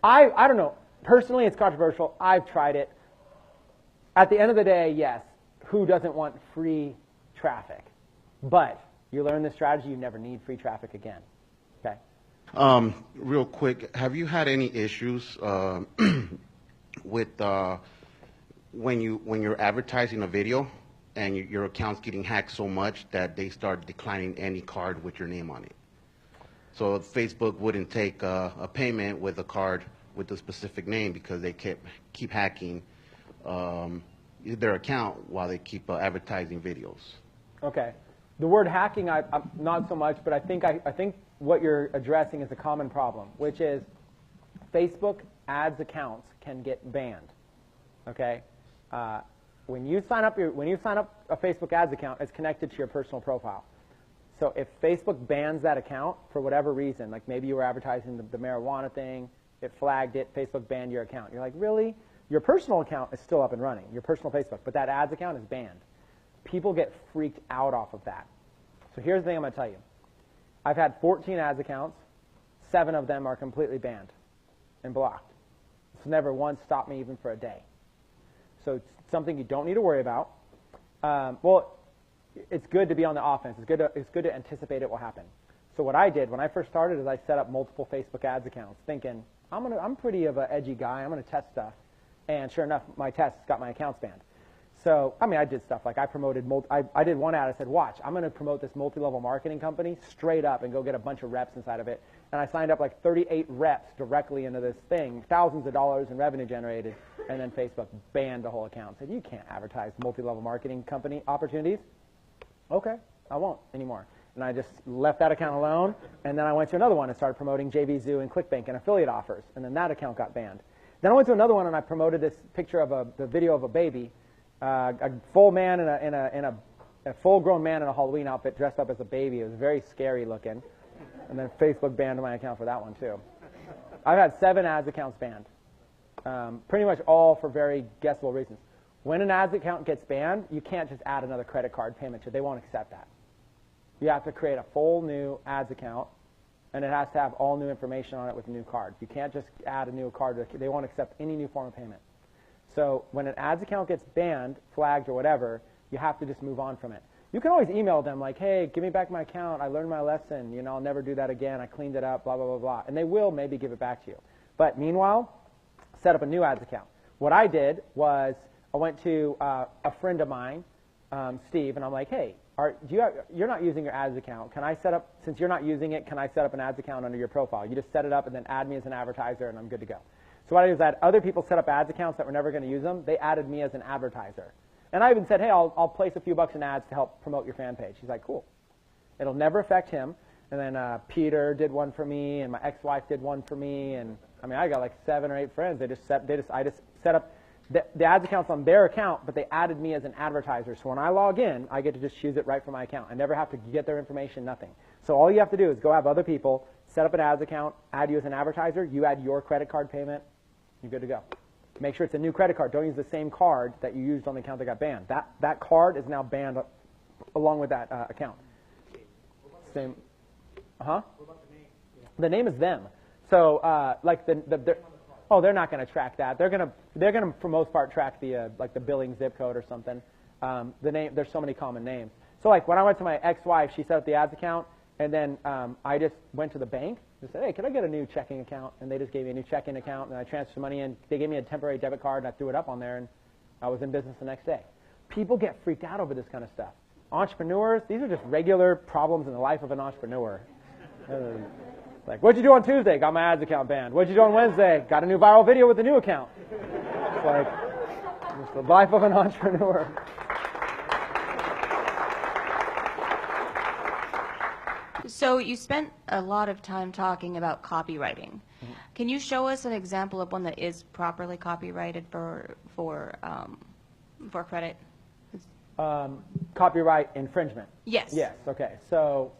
A: I don't know. Personally, it's controversial. I've tried it. At the end of the day, yes, who doesn't want free traffic? But you learn this strategy, you never need free traffic again. Okay.
K: Real quick, have you had any issues with when you're advertising a video and your account's getting hacked so much that they start declining any card with your name on it? So Facebook wouldn't take a payment with a card with a specific name because they keep hacking their account while they keep advertising videos.
A: Okay. The word hacking, I'm not so much, but I think what you're addressing is a common problem, which is Facebook ads accounts can get banned. Okay. When you sign up a Facebook ads account, it's connected to your personal profile. So if Facebook bans that account for whatever reason, like maybe you were advertising the marijuana thing, it flagged it, Facebook banned your account. You're like, really? Your personal account is still up and running, your personal Facebook, but that ads account is banned. People get freaked out off of that. So here's the thing I'm going to tell you. I've had 14 ads accounts. 7 of them are completely banned and blocked. It's never once stopped me even for a day. So it's something you don't need to worry about. Well, it's good to be on the offense. It's good to anticipate it will happen. So what I did when I first started is I set up multiple Facebook ads accounts, thinking I'm pretty of an edgy guy. I'm going to test stuff, and sure enough, my tests got my accounts banned. So I mean, I did stuff like I promoted. I did one ad. I said, "Watch, I'm going to promote this multi-level marketing company straight up and go get a bunch of reps inside of it." And I signed up like 38 reps directly into this thing, thousands of dollars in revenue generated, and then Facebook banned the whole account. Said, "You can't advertise multi-level marketing company opportunities." Okay, I won't anymore. And I just left that account alone, and then I went to another one and started promoting JVZoo and ClickBank and affiliate offers, and then that account got banned. Then I went to another one and I promoted this picture of the video of a baby, a full man in a full-grown man in a Halloween outfit dressed up as a baby. It was very scary looking, and then Facebook banned my account for that one too. I've had 7 ads accounts banned, pretty much all for very guessable reasons. When an ads account gets banned, you can't just add another credit card payment to it. They won't accept that. You have to create a full new ads account, and it has to have all new information on it with a new card. You can't just add a new card. They won't accept any new form of payment. So when an ads account gets banned, flagged, or whatever, you have to just move on from it. You can always email them like, hey, give me back my account. I learned my lesson. You know, I'll never do that again. I cleaned it up, blah, blah, blah, blah. And they will maybe give it back to you. But meanwhile, set up a new ads account. What I did was I went to a friend of mine, Steve, and I'm like, hey, you're not using your ads account. Can I set up, since you're not using it, can I set up an ads account under your profile? You just set it up and then add me as an advertiser, and I'm good to go. So what I did is I had other people set up ads accounts that were never going to use them. They added me as an advertiser. And I even said, hey, I'll place a few bucks in ads to help promote your fan page. He's like, cool. It'll never affect him. And then Peter did one for me, and my ex-wife did one for me. And I mean, I got like 7 or 8 friends. I just set up the ads accounts on their account, but they added me as an advertiser. So when I log in, I get to just choose it right from my account. I never have to get their information, nothing. So all you have to do is go have other people set up an ads account, add you as an advertiser. You add your credit card payment. You're good to go. Make sure it's a new credit card. Don't use the same card that you used on the account that got banned. That card is now banned along with that account. Same. Huh? The name is them. So like they're not going to track that. They're going to for most part track the like the billing zip code or something. The name, there's so many common names. So like when I went to my ex-wife, she set up the ads account, and then I just went to the bank and said, hey, can I get a new checking account? And they just gave me a new checking account, and I transferred money in. They gave me a temporary debit card, and I threw it up on there, and I was in business the next day. People get freaked out over this kind of stuff. Entrepreneurs, these are just regular problems in the life of an entrepreneur. Like, what'd you do on Tuesday? Got my ads account banned. What'd you do on Wednesday? Got a new viral video with a new account. It's like, it's the life of an entrepreneur.
L: So you spent a lot of time talking about copywriting. Mm-hmm. Can you show us an example of one that is properly copyrighted for credit?
A: Copyright infringement.
L: Yes.
A: Yes. Okay. So,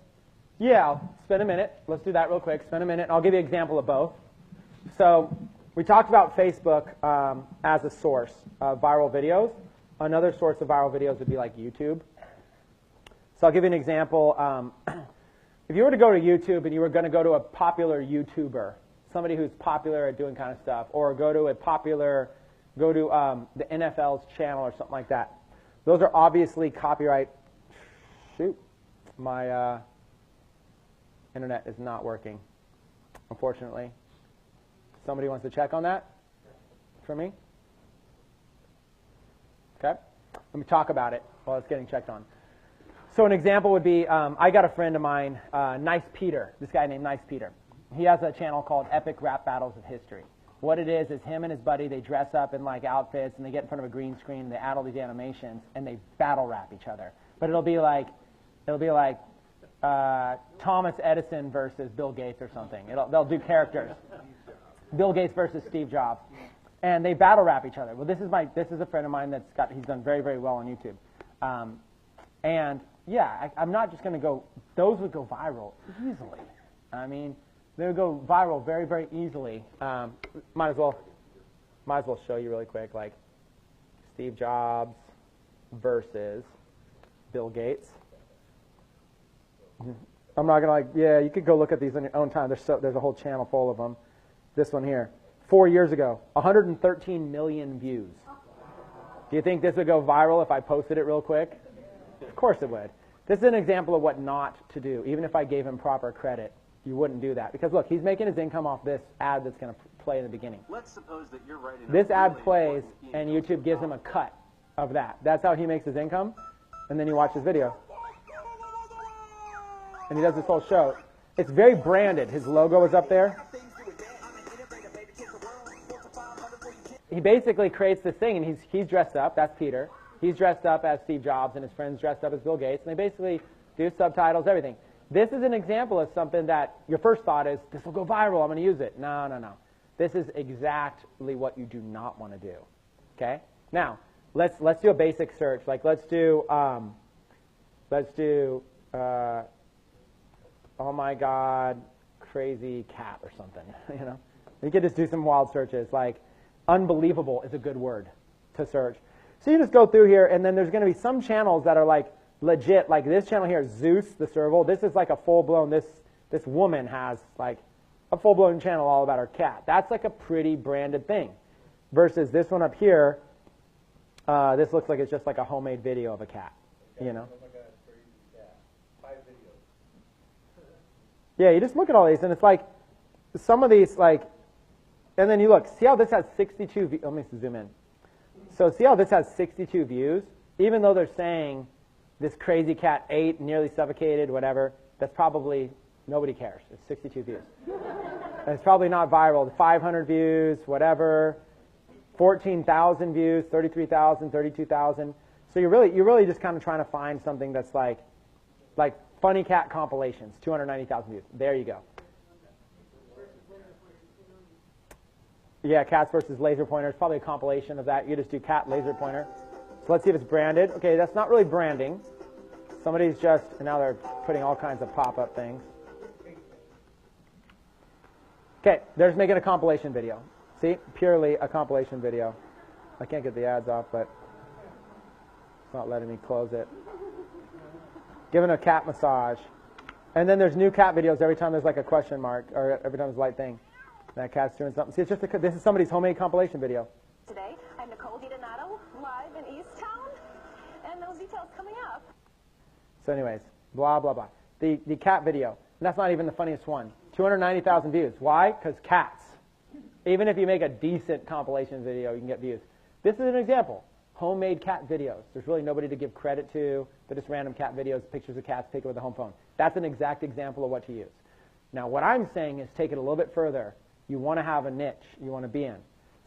A: yeah, I'll spend a minute. Let's do that real quick. Spend a minute. I'll give you an example of both. So we talked about Facebook as a source of viral videos. Another source of viral videos would be like YouTube. So I'll give you an example. If you were to go to YouTube and you were going to go to a popular YouTuber, somebody who's popular at doing kind of stuff, or go to the NFL's channel or something like that, those are obviously copyright. Shoot, my internet is not working, unfortunately. Somebody wants to check on that for me? Okay, let me talk about it while it's getting checked on. So an example would be, I got a friend of mine, Nice Peter, this guy named Nice Peter. He has a channel called Epic Rap Battles of History. What it is him and his buddy, they dress up in like outfits and they get in front of a green screen and they add all these animations and they battle rap each other. But it'll be like Thomas Edison versus Bill Gates or something. They'll do characters. Bill Gates versus Steve Jobs. And they battle rap each other. Well, this is a friend of mine he's done very, very well on YouTube. And yeah, I'm not just going to go, those would go viral easily. I mean, they would go viral very, very easily. Might as well show you really quick, like Steve Jobs versus Bill Gates. I'm not going to yeah, you could go look at these on your own time. There's a whole channel full of them. This one here, 4 years ago, 113 million views. Do you think this would go viral if I posted it real quick? Of course it would. This is an example of what not to do. Even if I gave him proper credit, you wouldn't do that. Because look, he's making his income off this ad that's going to play in the beginning.
M: Let's suppose that you're writing
A: this ad plays, and YouTube gives him a cut of that. That's how he makes his income. And then you watch his video. And he does this whole show. It's very branded. His logo is up there. He basically creates this thing, and he's dressed up. That's Peter. He's dressed up as Steve Jobs, and his friend's dressed up as Bill Gates, and they basically do subtitles, everything. This is an example of something that your first thought is, this will go viral, I'm going to use it. No, no, no. This is exactly what you do not want to do. Okay? Now, let's do a basic search. Like, let's do, oh my God, crazy cat or something. You know, you could just do some wild searches. Like, unbelievable is a good word to search. So you just go through here, and then there's going to be some channels that are like legit, like this channel here, Zeus the Serval. This is like a full-blown, this woman has like a full-blown channel all about her cat. That's like a pretty branded thing. Versus this one up here, This looks like it's just like a homemade video of a cat, you know? Yeah, you just look at all these, and it's like, some of these, like, and then you look, see how this has 62 views? Let me zoom in. So see how this has 62 views? Even though they're saying this crazy cat ate, nearly suffocated, whatever, that's probably, nobody cares. It's 62 views. And it's probably not viral. 500 views, whatever, 14,000 views, 33,000, 32,000. So you're really just kind of trying to find something that's like funny cat compilations, 290,000 views. There you go. Yeah, cats versus laser pointers, probably a compilation of that. You just do cat laser pointer. So let's see if it's branded. Okay, that's not really branding. Somebody's just, and now they're putting all kinds of pop-up things. Okay, they're just making a compilation video. See, purely a compilation video. I can't get the ads off, but it's not letting me close it. Giving a cat massage. And then there's new cat videos every time there's like a question mark, or every time there's a light thing. That cat's doing something. See, it's just this is somebody's homemade compilation video.
M: Today, I'm Nicole DiDonato, live in Easttown, and those details coming up.
A: So anyways, blah, blah, blah. The cat video, and that's not even the funniest one. 290,000 views. Why? Because cats. Even if you make a decent compilation video, you can get views. This is an example. Homemade cat videos. There's really nobody to give credit to. They're just random cat videos, pictures of cats taken with a home phone. That's an exact example of what to use. Now, what I'm saying is take it a little bit further. You want to have a niche you want to be in.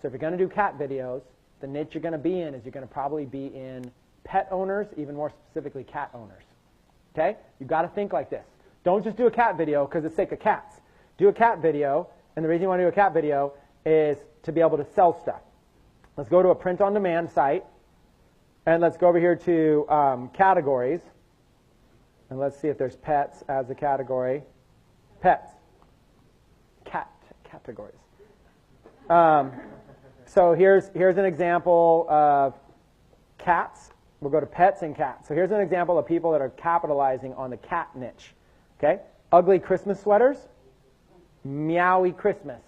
A: So if you're going to do cat videos, the niche you're going to be in is you're going to probably be in pet owners, even more specifically cat owners. Okay? You've got to think like this. Don't just do a cat video because it's sake of cats. Do a cat video, and the reason you want to do a cat video is to be able to sell stuff. Let's go to a print-on-demand site, and let's go over here to categories, and let's see if there's pets as a category. Pets. Cat categories. So here's an example of cats. We'll go to pets and cats. So here's an example of people that are capitalizing on the cat niche. Okay? Ugly Christmas sweaters. Meowy Christmas.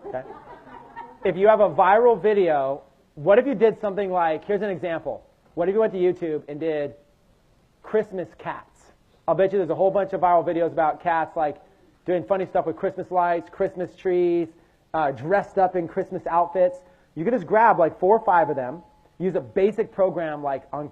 A: Okay? If you have a viral video, what if you did something like, here's an example. What if you went to YouTube and did Christmas cats? I'll bet you there's a whole bunch of viral videos about cats, like doing funny stuff with Christmas lights, Christmas trees, dressed up in Christmas outfits. You can just grab like 4 or 5 of them, use a basic program like on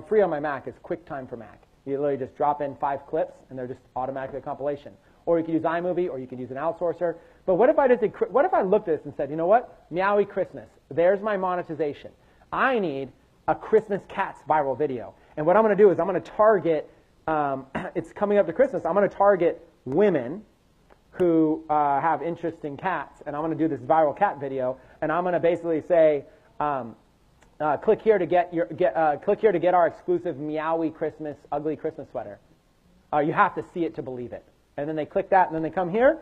A: free on my Mac, it's QuickTime for Mac. You literally just drop in 5 clips and they're just automatically a compilation. Or you can use iMovie, or you can use an outsourcer. But what if I what if I looked at this and said, you know what, Meowy Christmas, there's my monetization. I need a Christmas cats viral video. And what I'm going to do is I'm going to target, it's coming up to Christmas, I'm going to target women who have interest in cats, and I'm going to do this viral cat video, and I'm going to basically say, click here to get our exclusive Meowy Christmas ugly Christmas sweater. You have to see it to believe it. And then they click that, and then they come here,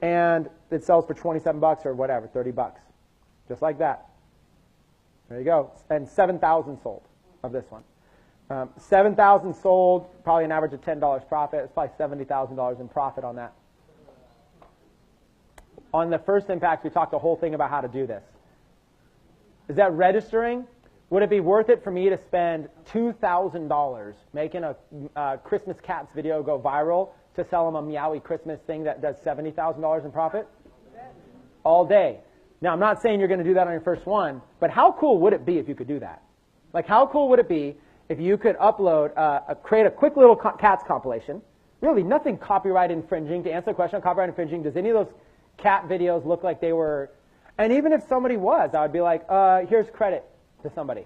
A: and it sells for 27 bucks or whatever, 30 bucks, just like that. There you go, and 7,000 sold of this one. 7,000 sold, probably an average of $10 profit. It's probably $70,000 in profit on that. On the first impact, we talked the whole thing about how to do this. Is that registering? Would it be worth it for me to spend $2,000 making a Christmas cats video go viral to sell them a Meowy Christmas thing that does $70,000 in profit? All day. Now, I'm not saying you're going to do that on your first one, but how cool would it be if you could do that? Like, how cool would it be if you could upload, create a quick little cats compilation? Really, nothing copyright infringing. To answer the question on copyright infringing, does any of those cat videos look like they were? And even if somebody was, I would be like, here's credit to somebody.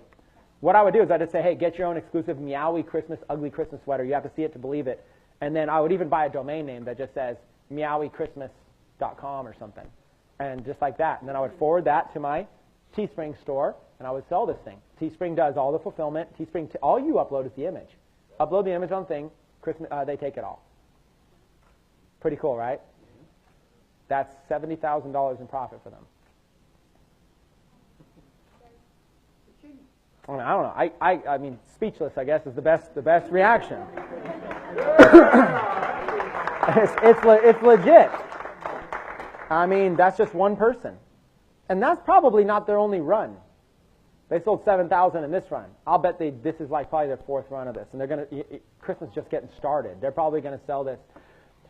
A: What I would do is I'd just say, hey, get your own exclusive Meowy Christmas ugly Christmas sweater. You have to see it to believe it. And then I would even buy a domain name that just says meowychristmas.com or something. And just like that. And then I would forward that to my Teespring store, and I would sell this thing. Teespring does all the fulfillment. Teespring, all you upload is the image. Upload the image on the thing. Christmas, they take it all. Pretty cool, right? That's $70,000 in profit for them. I don't know. I mean, speechless, I guess, is the best reaction. It's legit. I mean, that's just one person. And that's probably not their only run. They sold 7,000 in this run. I'll bet this is like probably their 4th run of this, and they're going to, Christmas is just getting started. They're probably going to sell this.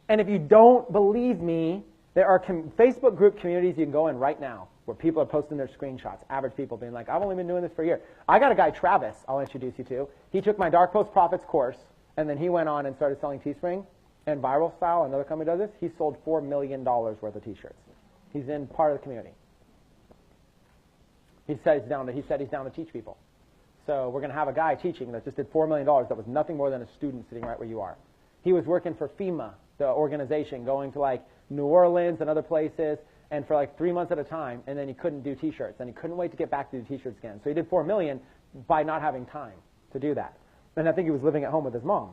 A: And if you don't believe me, there are Facebook group communities you can go in right now where people are posting their screenshots, average people being like, I've only been doing this for a year. I got a guy, Travis, I'll introduce you to. He took my Dark Post Profits course, and then he went on and started selling Teespring and Viral Style. Another company does this. He sold $4 million worth of T-shirts. He's in part of the community. He said he's down to teach people. So we're going to have a guy teaching that just did $4 million that was nothing more than a student sitting right where you are. He was working for FEMA, the organization, going to like New Orleans and other places, and for like 3 months at a time, and then he couldn't do T-shirts, and he couldn't wait to get back to do T-shirts again. So he did $4 million by not having time to do that. And I think he was living at home with his mom.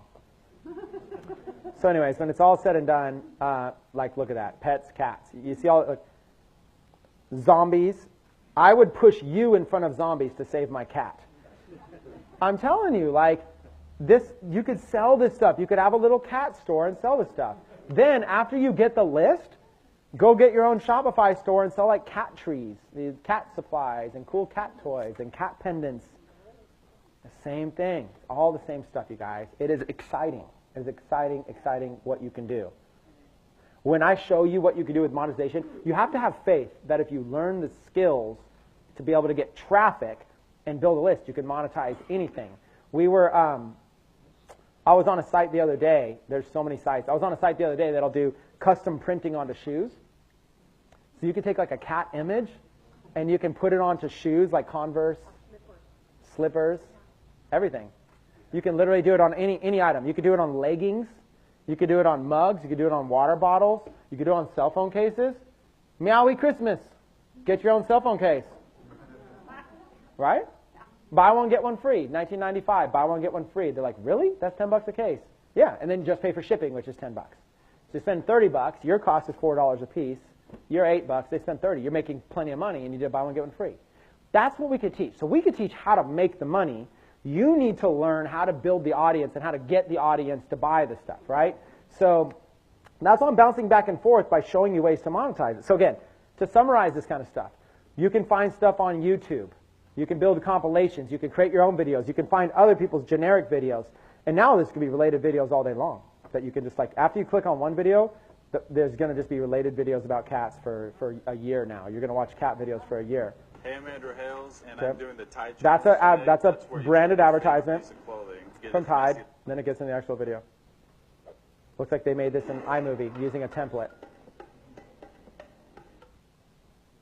A: So anyways, when it's all said and done, like look at that, pets, cats. You see all, like, zombies. I would push you in front of zombies to save my cat. I'm telling you, like, this, you could sell this stuff. You could have a little cat store and sell this stuff. Then, after you get the list, go get your own Shopify store and sell, like, cat trees, these cat supplies, and cool cat toys, and cat pendants. The same thing. It's all the same stuff, you guys. It is exciting. It is exciting, exciting what you can do. When I show you what you can do with monetization, you have to have faith that if you learn the skills to be able to get traffic and build a list, you can monetize anything. I was on a site the other day. There's so many sites. I was on a site the other day that'll do custom printing onto shoes. So you can take like a cat image and you can put it onto shoes like Converse, slippers, everything. You can literally do it on any item. You could do it on leggings. You could do it on mugs. You could do it on water bottles. You could do it on cell phone cases. Meowie Christmas. Get your own cell phone case. Right? Buy one, get one free. 1995, buy one, get one free. They're like, really? That's $10 a case. Yeah, and then just pay for shipping, which is $10. So you spend $30, your cost is $4 a piece. You're $8, they spend $30. You're making plenty of money, and you did buy one, get one free. That's what we could teach. So we could teach how to make the money. You need to learn how to build the audience and how to get the audience to buy the stuff, right? So that's why I'm bouncing back and forth by showing you ways to monetize it. So again, to summarize this kind of stuff, you can find stuff on YouTube. You can build compilations. You can create your own videos. You can find other people's generic videos. And now this could be related videos all day long that you can just like, after you click on one video, there's going to just be related videos about cats for a year now. You're going to watch cat videos for a year.
N: Hey, I'm Andrew Hales, and I'm doing the Tide
A: That's
N: Challenge
A: that's a
N: today.
A: branded advertisement
N: Get
A: from
N: it
A: Tide.
N: messy.
A: Then it gets in the actual video. Looks like they made this in iMovie using a template.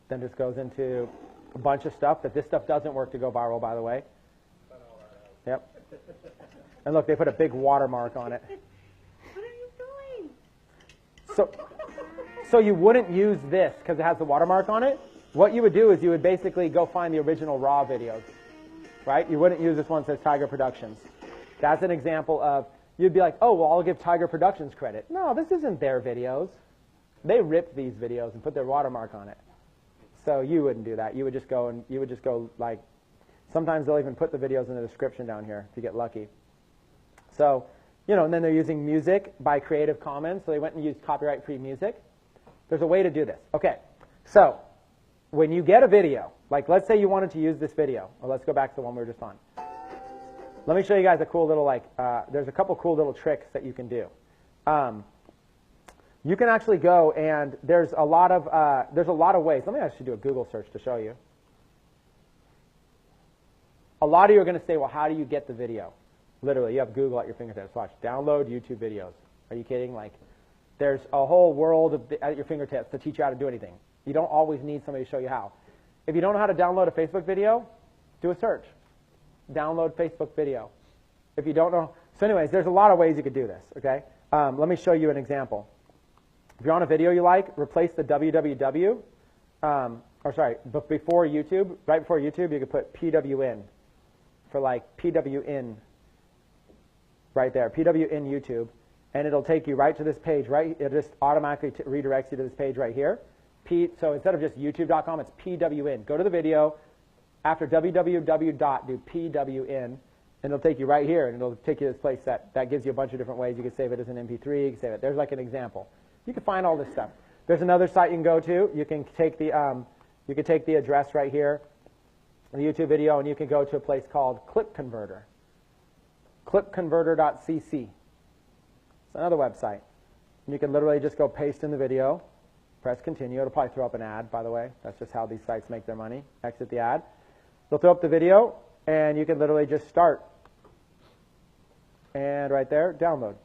A: Then just goes into a bunch of stuff that this stuff doesn't work to go viral, by the way. Yep. And look, they put a big watermark on it.
O: What are you doing?
A: So you wouldn't use this because it has the watermark on it. What you would do is you would basically go find the original raw videos, right? You wouldn't use this one that says Tiger Productions. That's an example of, you'd be like, oh, well, I'll give Tiger Productions credit. No, this isn't their videos. They ripped these videos and put their watermark on it. So you wouldn't do that. You would just go like, sometimes they'll even put the videos in the description down here if you get lucky. So, and then they're using music by Creative Commons. So they went and used copyright-free music. There's a way to do this. Okay, so when you get a video, like let's say you wanted to use this video, or let's go back to the one we were just on. Let me show you guys a cool little, there's a couple cool little tricks that you can do. You can actually go and there's a lot of ways. Let me actually do a Google search to show you. A lot of you are going to say, well, how do you get the video? Literally, you have Google at your fingertips. Watch, download YouTube videos. Are you kidding? Like, there's a whole world at your fingertips to teach you how to do anything. You don't always need somebody to show you how. If you don't know how to download a Facebook video, do a search. Download Facebook video. If you don't know, so anyways, there's a lot of ways you could do this, okay? Let me show you an example. If you're on a video you like, replace the www, but before YouTube, right before YouTube, you could put PWN for like PWN right there, PWN YouTube, and it'll take you right to this page, right? It just automatically redirects you to this page right here. So instead of just youtube.com, it's PWN. Go to the video, after www dot, do PWN, and it'll take you right here, and it'll take you to this place that gives you a bunch of different ways. You can save it as an MP3, you can save it. There's like an example. You can find all this stuff. There's another site you can go to. You can take the address right here, the YouTube video, and you can go to a place called Clip Converter. Clipconverter.cc. It's another website. You can literally just go paste in the video, press continue. It'll probably throw up an ad, by the way. That's just how these sites make their money. Exit the ad. They'll throw up the video, and you can literally just start. And right there, download.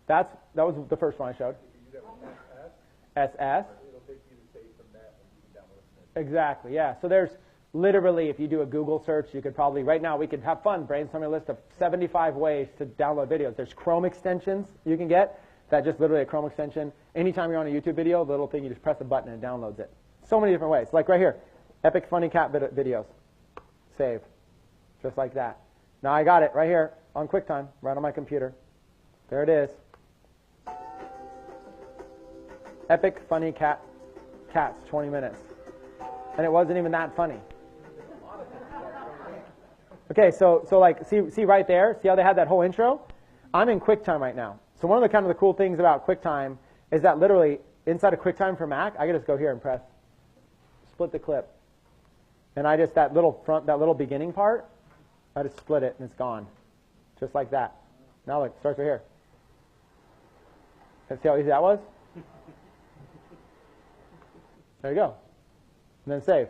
A: That was the first one I showed. SS. Exactly, yeah. So there's literally, if you do a Google search, you could probably, right now we could have fun brainstorming a list of 75 ways to download videos. There's Chrome extensions you can get. That just literally a Chrome extension. Anytime you're on a YouTube video, the little thing, you just press a button and it downloads it. So many different ways. Like right here, epic funny cat videos. Save. Just like that. Now I got it right here on QuickTime, right on my computer. There it is. Epic funny cats, 20 minutes. And it wasn't even that funny. Okay, so like, see right there? See how they had that whole intro? I'm in QuickTime right now. So one of the kind of the cool things about QuickTime is that literally inside of QuickTime for Mac, I can just go here and press split the clip. And I just, that little beginning part, I just split it and it's gone. Just like that. Now look, it starts right here. And see how easy that was? There you go. And then save.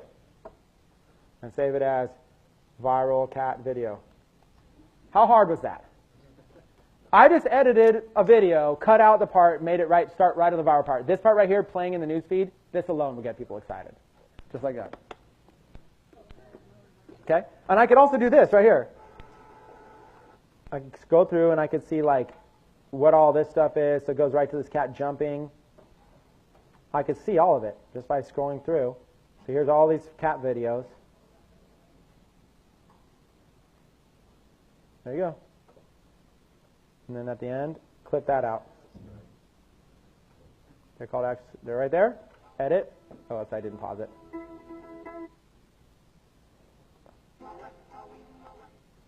A: And save it as viral cat video. How hard was that? I just edited a video, cut out the part, made it right, start right on the viral part. This part right here, playing in the news feed, this alone would get people excited. Just like that. Okay? And I could also do this right here. I can go through and I could see like what all this stuff is. So it goes right to this cat jumping. I could see all of it just by scrolling through. So here's all these cat videos. There you go. And then at the end, clip that out. They're right there. Edit. Oh, I didn't pause it.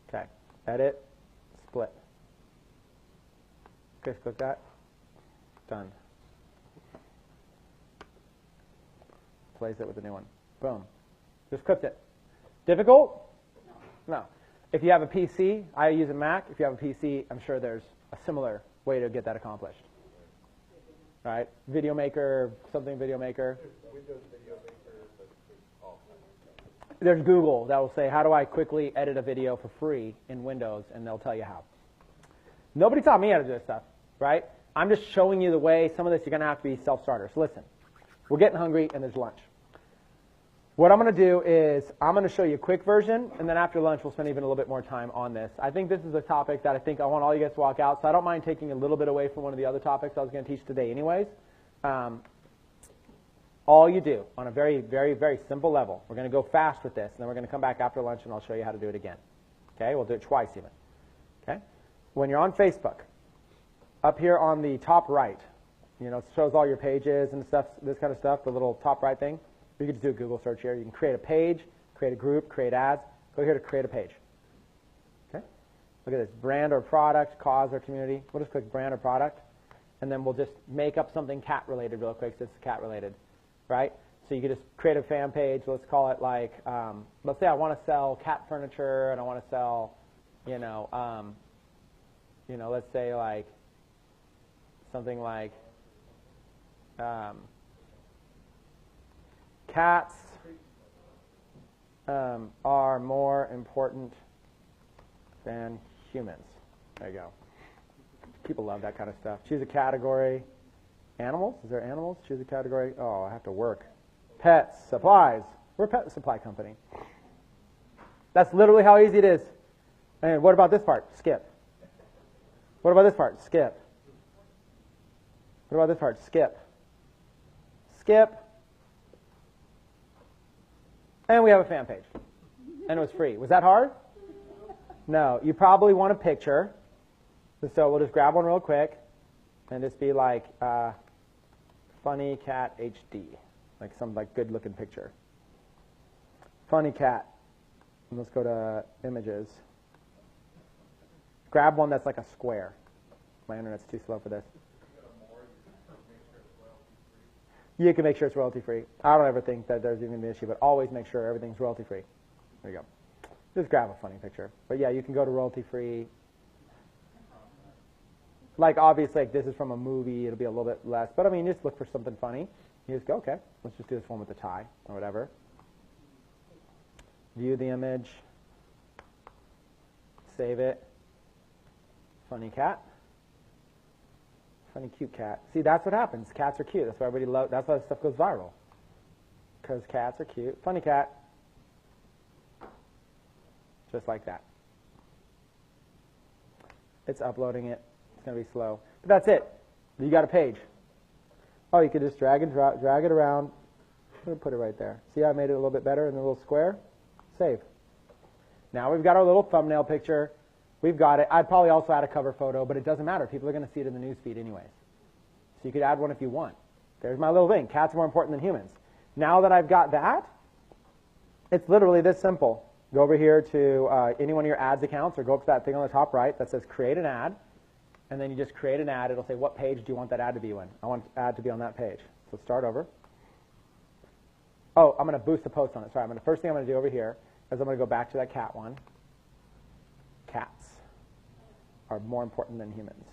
A: Okay. Edit. Split. Okay, click that. Done. Place it with the new one. Boom. Just clipped it. Difficult? No. If you have a PC, I use a Mac. If you have a PC, I'm sure there's a similar way to get that accomplished. Right? Video Maker, something Video Maker. There's Google that will say, how do I quickly edit a video for free in Windows? And they'll tell you how. Nobody taught me how to do this stuff, right? I'm just showing you the way. Some of this you're going to have to be self-starter. So listen, we're getting hungry and there's lunch. What I'm going to do is I'm going to show you a quick version, and then after lunch we'll spend even a little bit more time on this. I think this is a topic that I think I want all you guys to walk out, so I don't mind taking a little bit away from one of the other topics I was going to teach today anyways. All you do on a very, very, very simple level, we're going to go fast with this, and then we're going to come back after lunch and I'll show you how to do it again. Okay, we'll do it twice even. Okay, when you're on Facebook, up here on the top right, you know, it shows all your pages and stuff, this kind of stuff, the little top right thing. You can just do a Google search here. You can create a page, create a group, create ads. Go here to create a page. Okay? Look at this, brand or product, cause or community. We'll just click brand or product, and then we'll just make up something cat related real quick. This is cat related, right? So you can just create a fan page. Let's call it like, let's say I want to sell cat furniture, and I want to sell, let's say like something like. Cats are more important than humans. There you go. People love that kind of stuff. Choose a category. Animals? Is there animals? Choose a category. Oh, I have to work. Pets, supplies. We're a pet supply company. That's literally how easy it is. And what about this part? Skip. What about this part? Skip. What about this part? Skip. Skip. And we have a fan page. And it was free. Was that hard? No. You probably want a picture. So we'll just grab one real quick and just be like funny cat HD. Like some good looking picture. Funny cat. And let's go to images. Grab one that's like a square. My internet's too slow for this. You can make sure it's royalty free. I don't ever think that there's even an issue, but always make sure everything's royalty free. There you go. Just grab a funny picture. But yeah, you can go to royalty free. Like obviously, like this is from a movie, it'll be a little bit less. But I mean, just look for something funny. You just go, okay, let's just do this one with the tie or whatever. View the image. Save it. Funny cat. Funny cute cat. See, that's what happens. Cats are cute. That's why everybody loves. That's why stuff goes viral. Because cats are cute. Funny cat. Just like that. It's uploading it. It's going to be slow. But that's it. You got a page. Oh, you could just drag it around. I'm going to put it right there. See how I made it a little bit better in the little square? Save. Now we've got our little thumbnail picture. We've got it. I'd probably also add a cover photo, but it doesn't matter. People are going to see it in the news feed anyways. So you could add one if you want. There's my little thing. Cats are more important than humans. Now that I've got that, it's literally this simple. Go over here to any one of your ads accounts or go up to that thing on the top right that says create an ad. And then you just create an ad. It'll say, what page do you want that ad to be in? I want the ad to be on that page. So start over. Oh, I'm going to boost a post on it. Sorry, first thing I'm going to do over here is I'm going to go back to that cat one. Cats are more important than humans.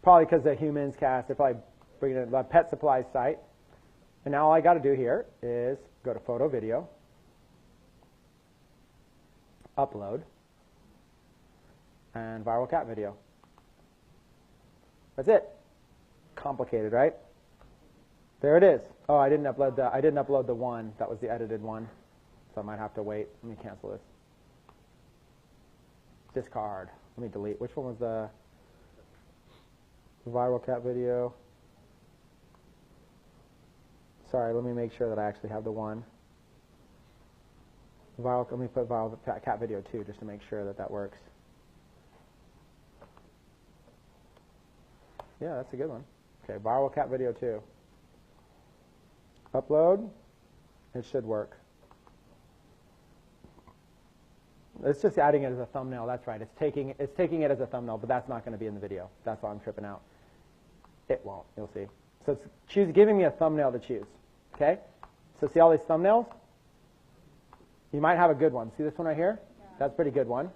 A: Probably because the humans cast, they're probably bringing in a pet supply site. And now all I got to do here is go to photo video, upload, and viral cat video. That's it. Complicated, right? There it is. Oh, I didn't upload the one. That was the edited one. So I might have to wait. Let me cancel this. Discard. Let me delete. Which one was the viral cat video? Sorry, let me make sure that I actually have the one. Let me put viral cat video 2 just to make sure that that works. Yeah, that's a good one. Okay, viral cat video 2. Upload. It should work. It's just adding it as a thumbnail. That's right. It's taking it as a thumbnail, but that's not going to be in the video. That's why I'm tripping out. It won't. You'll see. So it's giving me a thumbnail to choose. Okay? So see all these thumbnails? You might have a good one. See this one right here? Yeah. That's a pretty good one.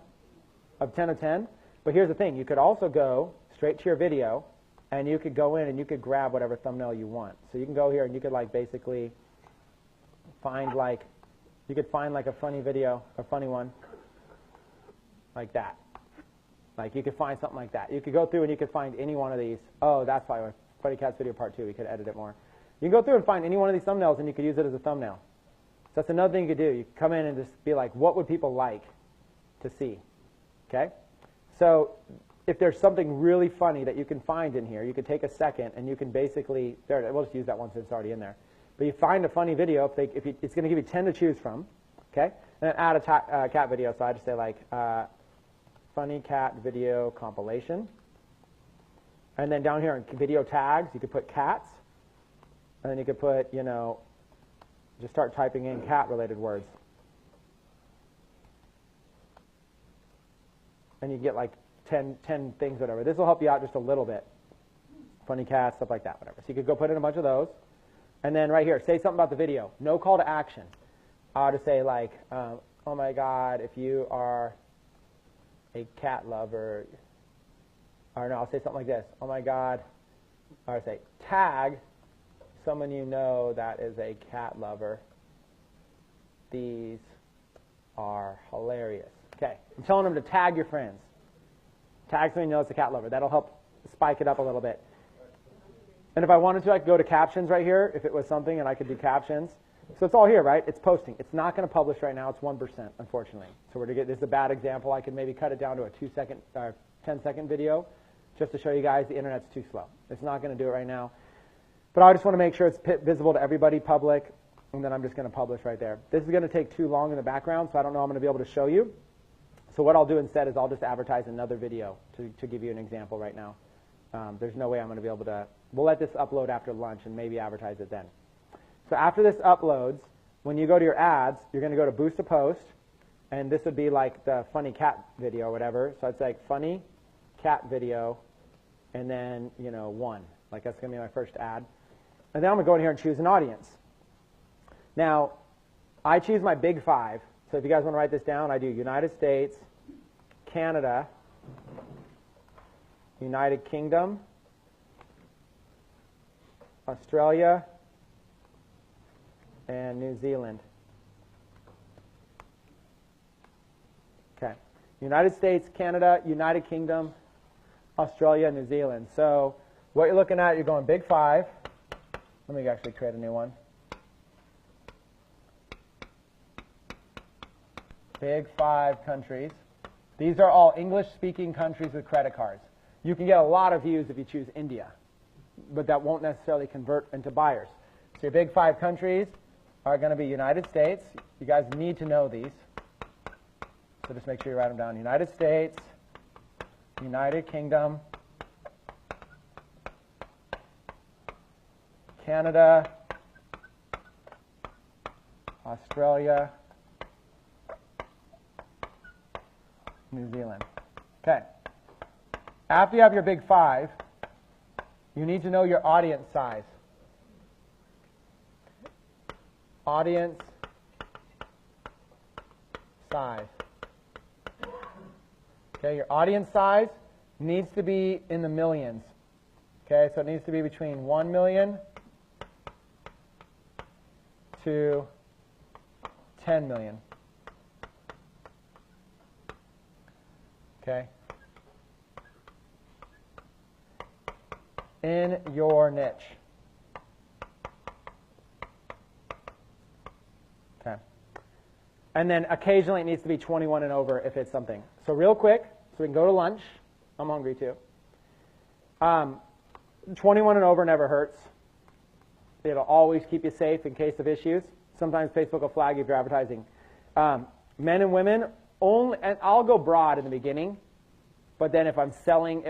A: Of 10 of 10. But here's the thing. You could also go straight to your video, and you could go in and you could grab whatever thumbnail you want. So you can go here and you could like basically find like a funny video, a funny one, like that. Like you could find something like that. You could go through and you could find any one of these. Oh, that's why Funny Cats video part 2. We could edit it more. You can go through and find any one of these thumbnails and you could use it as a thumbnail. So that's another thing you could do. You could come in and just be like, what would people like to see? Okay? So if there's something really funny that you can find in here, you could take a second and you can basically, we'll just use that one since it's already in there. But you find a funny video, it's going to give you 10 to choose from, okay? And then add a cat video, so I just say like, funny cat video compilation. And then down here in video tags, you could put cats. And then you could put, just start typing in cat-related words. And you get like 10 things, whatever. This will help you out just a little bit. Funny cats, stuff like that, whatever. So you could go put in a bunch of those. And then right here, say something about the video. No call to action. I'll just say like, oh my God, if you are a cat lover, or no, I'll say something like this. Oh my God, or say tag someone you know that is a cat lover. These are hilarious. Okay, I'm telling them to tag your friends. Tag someone you know that's a cat lover. That'll help spike it up a little bit. And if I wanted to, I could go to captions right here, if it was something, and I could do captions. So it's all here, right? It's posting. It's not going to publish right now. It's 1%, unfortunately. So this is a bad example. I could maybe cut it down to a 10-second video just to show you guys the internet's too slow. It's not going to do it right now. But I just want to make sure it's visible to everybody, public, and then I'm just going to publish right there. This is going to take too long in the background, so I don't know I'm going to be able to show you. So what I'll do instead is I'll just advertise another video to give you an example right now. There's no way I'm going to be able to. We'll let this upload after lunch and maybe advertise it then. So after this uploads, when you go to your ads, you're going to go to Boost a Post, and this would be like the funny cat video or whatever. So it's like funny cat video and then, 1. Like that's going to be my first ad. And then I'm going to go in here and choose an audience. Now, I choose my big 5. So if you guys want to write this down, I do United States, Canada, United Kingdom, Australia, and New Zealand. Okay. United States, Canada, United Kingdom, Australia, New Zealand. So what you're looking at, you're going big 5. Let me actually create a new one. Big 5 countries. These are all English-speaking countries with credit cards. You can get a lot of views if you choose India, but that won't necessarily convert into buyers. So your big 5 countries are going to be United States. You guys need to know these. So just make sure you write them down. United States, United Kingdom, Canada, Australia, New Zealand. Okay. After you have your big 5, you need to know your audience size. Audience size. Okay, your audience size needs to be in the millions. Okay, so it needs to be between 1 million to 10 million. Okay. In your niche. Okay. And then occasionally it needs to be 21 and over if it's something. So real quick, so we can go to lunch. I'm hungry too. 21 and over never hurts. It'll always keep you safe in case of issues. Sometimes Facebook will flag you if you're advertising. Men and women, only, and I'll go broad in the beginning, but then if I'm selling,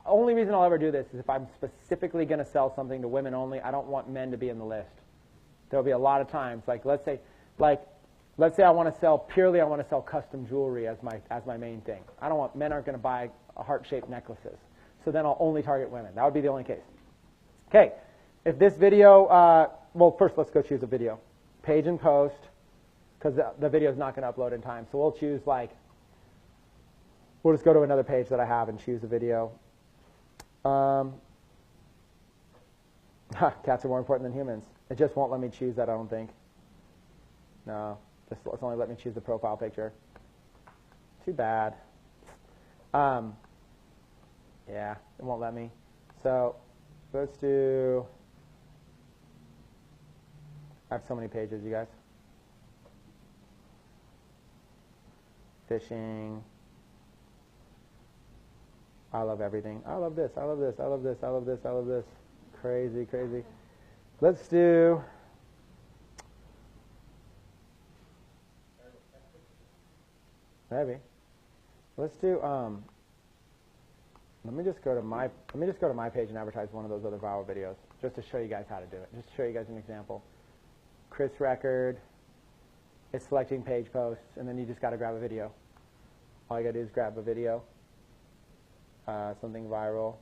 A: only reason I'll ever do this is if I'm specifically going to sell something to women only. I don't want men to be in the list. There'll be a lot of times, let's say I want to sell purely, I want to sell custom jewelry as my main thing. I don't want, men aren't going to buy heart-shaped necklaces. So then I'll only target women. That would be the only case. Okay, if this video, well, first let's go choose a video. Page and post, because the video is not going to upload in time. So we'll choose we'll just go to another page that I have and choose a video. Cats are more important than humans. It just won't let me choose that, I don't think. No, it's only let me choose the profile picture. Too bad. Yeah, it won't let me. So let's do, I have so many pages, you guys. Fishing. I love everything. I love this. I love this. I love this. I love this. I love this. Crazy, crazy. Let's do. Maybe. Let's do. Let me just go to my page and advertise one of those other viral videos, just to show you guys how to do it. Just to show you guys an example. Chris Record. It's selecting page posts, and then you just got to grab a video. All you got to do is grab a video. Something viral.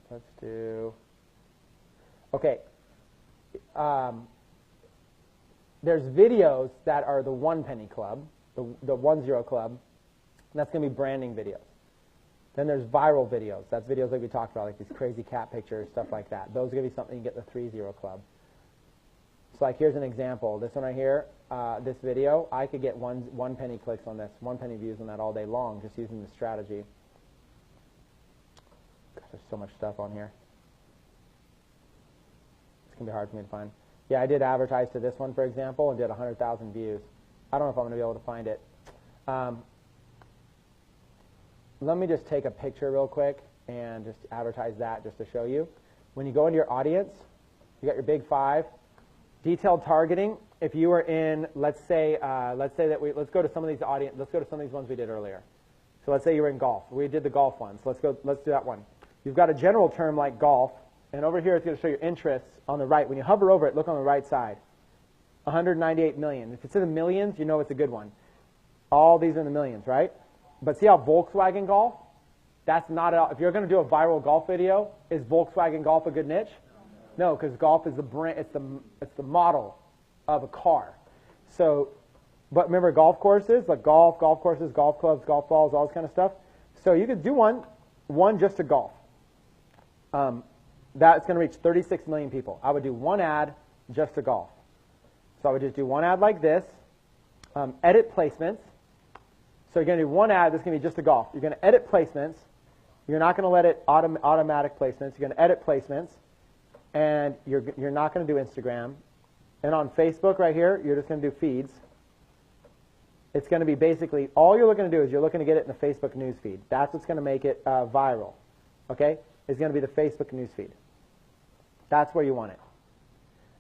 A: Let's do. Okay. There's videos that are the 1 penny club, the 10 club. That's going to be branding videos. Then there's viral videos. That's videos like we talked about, like these crazy cat pictures, stuff like that. Those are going to be something you get the 30 club. So like here's an example. This one right here, this video, I could get 1 penny clicks on this, 1 penny views on that all day long just using this strategy. Gosh, there's so much stuff on here. It's going to be hard for me to find. Yeah, I did advertise to this one, for example, and did 100,000 views. I don't know if I'm going to be able to find it. Let me just take a picture real quick and just advertise that just to show you. When you go into your audience, you got your big 5. Detailed targeting. If you were in, let's go to some of these ones we did earlier. So let's say you were in golf. We did the golf ones. Let's do that one. You've got a general term like golf, and over here it's going to show your interests on the right. When you hover over it, look on the right side. 198 million. If it's in the millions, you know it's a good one. All these are in the millions, right? But see how Volkswagen Golf? That's not at all. If you're going to do a viral golf video, is Volkswagen Golf a good niche? No, because golf is the brand. It's the model of a car. So, but remember golf courses, like golf courses, golf clubs, golf balls, all this kind of stuff. So you could do one just to golf. That's going to reach 36 million people. I would do one ad just to golf. So I would just do one ad like this. Edit placements. So you're going to do one ad that's going to be just to golf. You're going to edit placements. You're not going to let it automatic placements. You're going to edit placements. And you're not going to do Instagram. And on Facebook right here, you're just going to do feeds. It's going to be basically, all you're looking to do is you're looking to get it in the Facebook news feed. That's what's going to make it viral. Okay? It's going to be the Facebook news feed. That's where you want it.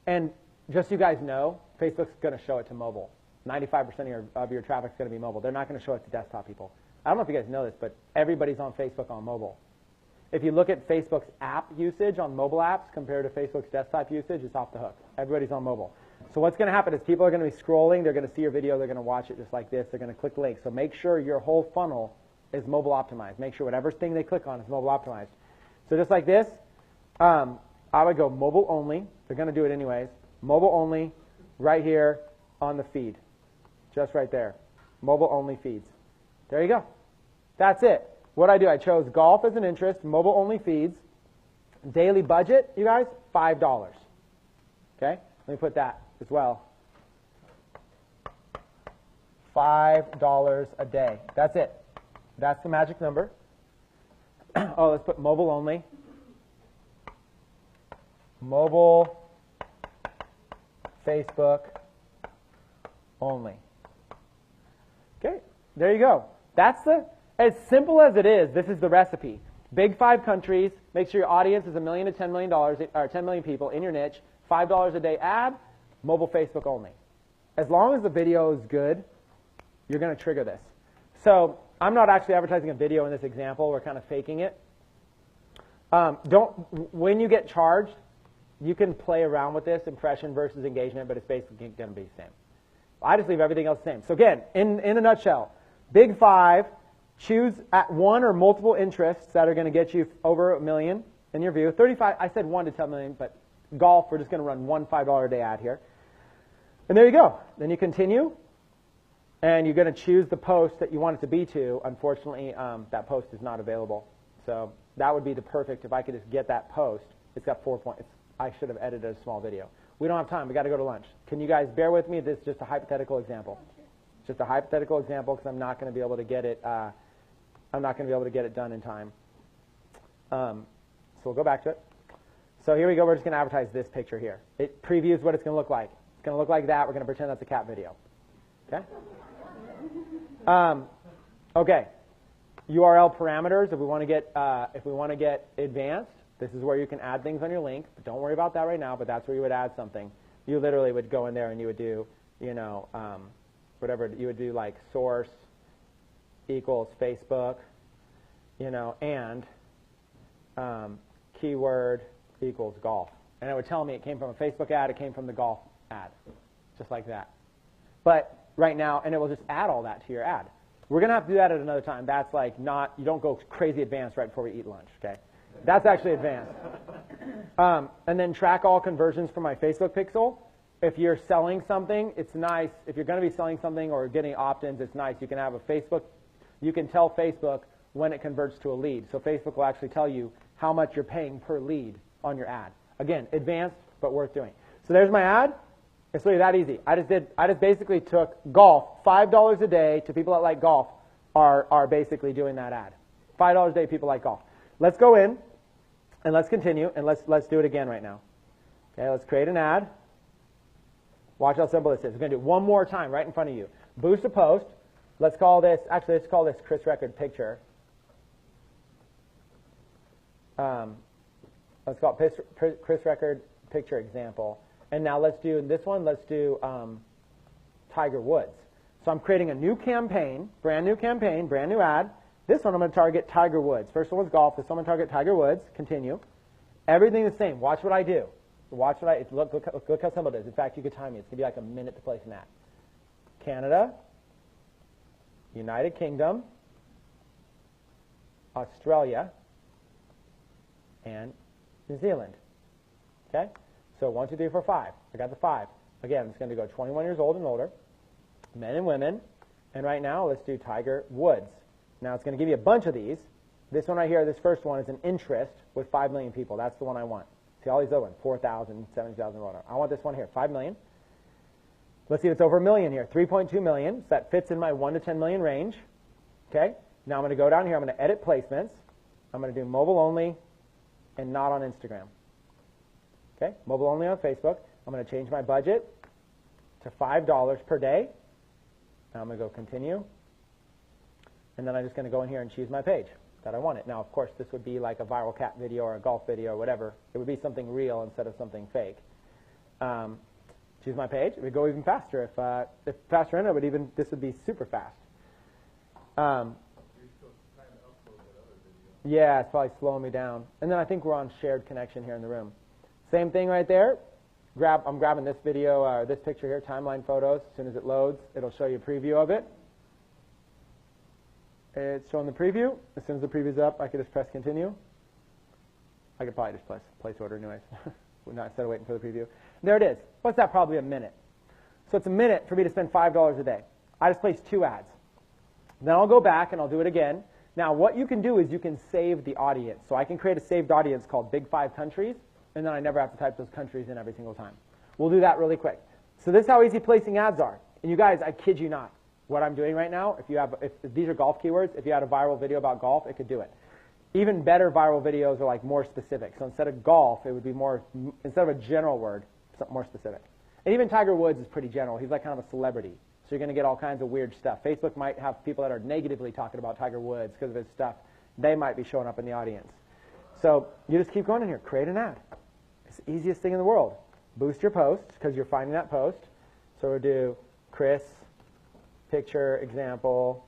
A: And just so you guys know, Facebook's going to show it to mobile. 95% of your traffic is going to be mobile. They're not going to show it to desktop people. I don't know if you guys know this, but everybody's on Facebook on mobile. If you look at Facebook's app usage on mobile apps compared to Facebook's desktop usage, it's off the hook. Everybody's on mobile. So what's going to happen is people are going to be scrolling. They're going to see your video. They're going to watch it just like this. They're going to click links. So make sure your whole funnel is mobile optimized. Make sure whatever thing they click on is mobile optimized. So just like this, I would go mobile only. They're going to do it anyways. Mobile only right here on the feed. Just right there. Mobile only feeds. There you go. That's it. What I do, I chose golf as an interest, mobile only feeds. Daily budget, you guys, $5. Okay? Let me put that as well. $5 a day. That's it. That's the magic number. Oh, let's put mobile only. Mobile, Facebook only. Okay, there you go. That's as simple as it is, this is the recipe. Big 5 countries, make sure your audience is $1 million to $10 million, or 10 million people in your niche, $5 a day ad, mobile Facebook only. As long as the video is good, you're going to trigger this. So I'm not actually advertising a video in this example. We're kind of faking it. When you get charged, you can play around with this, impression versus engagement, but it's basically going to be the same. I just leave everything else the same. So again, in a nutshell, Big 5, choose at one or multiple interests that are going to get you over $1 million in your view. 35, I said 1 to 10 million, but golf, we're just going to run one $5 a day ad here. And there you go. Then you continue, and you're going to choose the post that you want it to be to. Unfortunately, that post is not available. So that would be the perfect, if I could just get that post. It's got 4 points. I should have edited a small video. We don't have time. We've got to go to lunch. Can you guys bear with me? This is just a hypothetical example. Just a hypothetical example because I'm not going to be able to get it. I'm not going to be able to get it done in time. So we'll go back to it. So here we go. We're just going to advertise this picture here. It previews what it's going to look like. It's going to look like that. We're going to pretend that's a cat video. Okay. Okay. URL parameters. If we want to get advanced, this is where you can add things on your link. But don't worry about that right now. But that's where you would add something. You literally would go in there and you would do, whatever you would do, like source equals Facebook, and keyword equals golf. And it would tell me it came from a Facebook ad, it came from the golf ad, just like that. But right now, and it will just add all that to your ad. We're going to have to do that at another time. That's like you don't go crazy advanced right before we eat lunch, okay? That's actually advanced. And then track all conversions from my Facebook pixel. If you're selling something, it's nice. If you're going to be selling something or getting opt-ins, it's nice. You can have a Facebook. You can tell Facebook when it converts to a lead. So Facebook will actually tell you how much you're paying per lead on your ad. Again, advanced, but worth doing. So there's my ad. It's really that easy. I just basically took golf, $5 a day to people that like golf are basically doing that ad. $5 a day, people like golf. Let's go in and let's continue and let's do it again right now. Okay, let's create an ad. Watch how simple this is. We're going to do it one more time right in front of you. Boost a post. Let's call this Chris Record picture. Let's call it Chris Record picture example. And now let's do this one. Let's do Tiger Woods. So I'm creating a new campaign, brand new ad. This one I'm going to target Tiger Woods. First one was golf. This one I'm going to target Tiger Woods. Continue. Everything the same. Watch what I do. Watch what look how simple it is. In fact, you could time me. It's going to be like a minute to place an ad. Canada, United Kingdom, Australia, and New Zealand. Okay? So 1, 2, 3, 4, 5. I got the 5. Again, it's going to go 21 years old and older, men and women. And right now, let's do Tiger Woods. Now, it's going to give you a bunch of these. This one right here, this first one is an interest with 5 million people. That's the one I want. See all these other ones, 4,000, 70,000, whatever. I want this one here, 5 million. Let's see if it's over a million here, 3.2 million. So that fits in my 1 to 10 million range. Okay? Now I'm going to go down here. I'm going to edit placements. I'm going to do mobile only and not on Instagram. Okay? Mobile only on Facebook. I'm going to change my budget to $5 per day. Now I'm going to go continue. And then I'm just going to go in here and choose my page that I want it. Now, of course, this would be like a viral cat video or a golf video or whatever. It would be something real instead of something fake. Choose my page. It would go even faster. If faster internet this would be super fast. Yeah, it's probably slowing me down. And then I think we're on shared connection here in the room. Same thing right there. I'm grabbing this video, this picture here, timeline photos. As soon as it loads, it'll show you a preview of it. It's showing the preview. As soon as the preview's up, I could just press continue. I could probably just place order anyways, instead of waiting for the preview. There it is. What's that? Probably a minute. So it's a minute for me to spend $5 a day. I just placed 2 ads. Then I'll go back and I'll do it again. Now what you can do is you can save the audience. So I can create a saved audience called Big 5 Countries, and then I never have to type those countries in every single time. We'll do that really quick. So this is how easy placing ads are. And you guys, I kid you not, what I'm doing right now, if these are golf keywords, if you had a viral video about golf, it could do it. Even better viral videos are like more specific. So instead of golf, it would be more, instead of a general word, something more specific. And even Tiger Woods is pretty general. He's like kind of a celebrity. So you're going to get all kinds of weird stuff. Facebook might have people that are negatively talking about Tiger Woods because of his stuff. They might be showing up in the audience. So you just keep going in here. Create an ad. It's the easiest thing in the world. Boost your post because you're finding that post. So we'll do Chris, picture, example.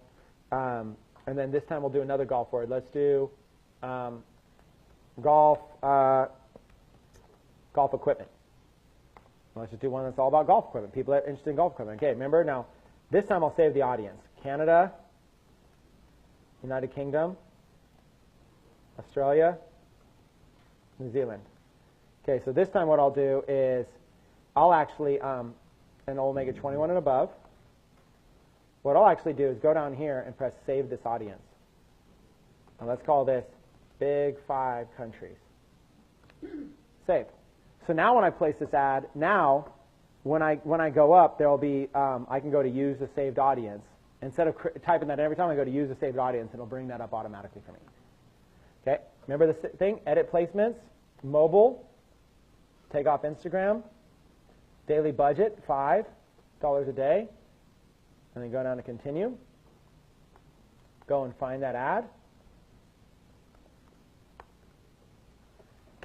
A: And then this time we'll do another golf word. Let's do golf equipment. Let's just do one that's all about golf equipment. People that are interested in golf equipment. Okay, remember now, this time I'll save the audience. Canada, United Kingdom, Australia, New Zealand. Okay, so this time what I'll do is I'll actually, and I'll make it 21 and above. What I'll actually do is go down here and press Save This Audience. And let's call this Big 5 Countries. Save. So now when I place this ad, now when I go up, there will be, I can go to Use the Saved Audience. Instead of typing that every time I go to Use the Saved Audience, it'll bring that up automatically for me. Okay, remember this thing? Edit placements, mobile, take off Instagram, daily budget, $5 a day, and then go down to continue. Go and find that ad.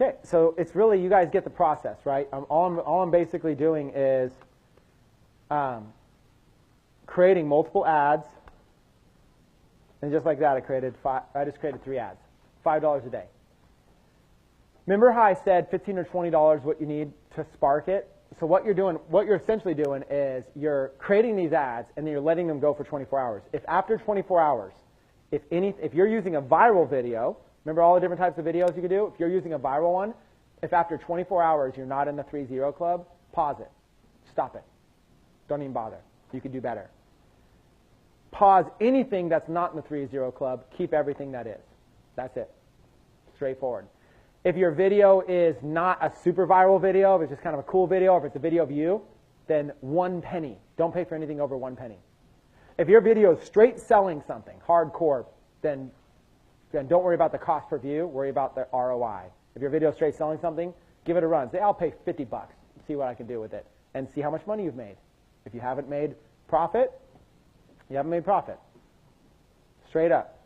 A: Okay, so it's really, you guys get the process, right? All I'm basically doing is creating multiple ads, and just like that, I just created 3 ads, $5 a day. Remember how I said $15 or $20 what you need to spark it? So what you're essentially doing is you're creating these ads and then you're letting them go for 24 hours. If after 24 hours, if you're using a viral video, remember all the different types of videos you could do? If you're using a viral one, if after 24 hours you're not in the 3-0 club, pause it. Stop it. Don't even bother. You could do better. Pause anything that's not in the 3-0 club. Keep everything that is. That's it. Straightforward. If your video is not a super viral video, if it's just kind of a cool video, or if it's a video of you, then 1 penny. Don't pay for anything over 1 penny. If your video is straight selling something, hardcore, then don't worry about the cost per view. Worry about the ROI. If your video is straight selling something, give it a run. Say, I'll pay $50. See what I can do with it. And see how much money you've made. If you haven't made profit, you haven't made profit. Straight up.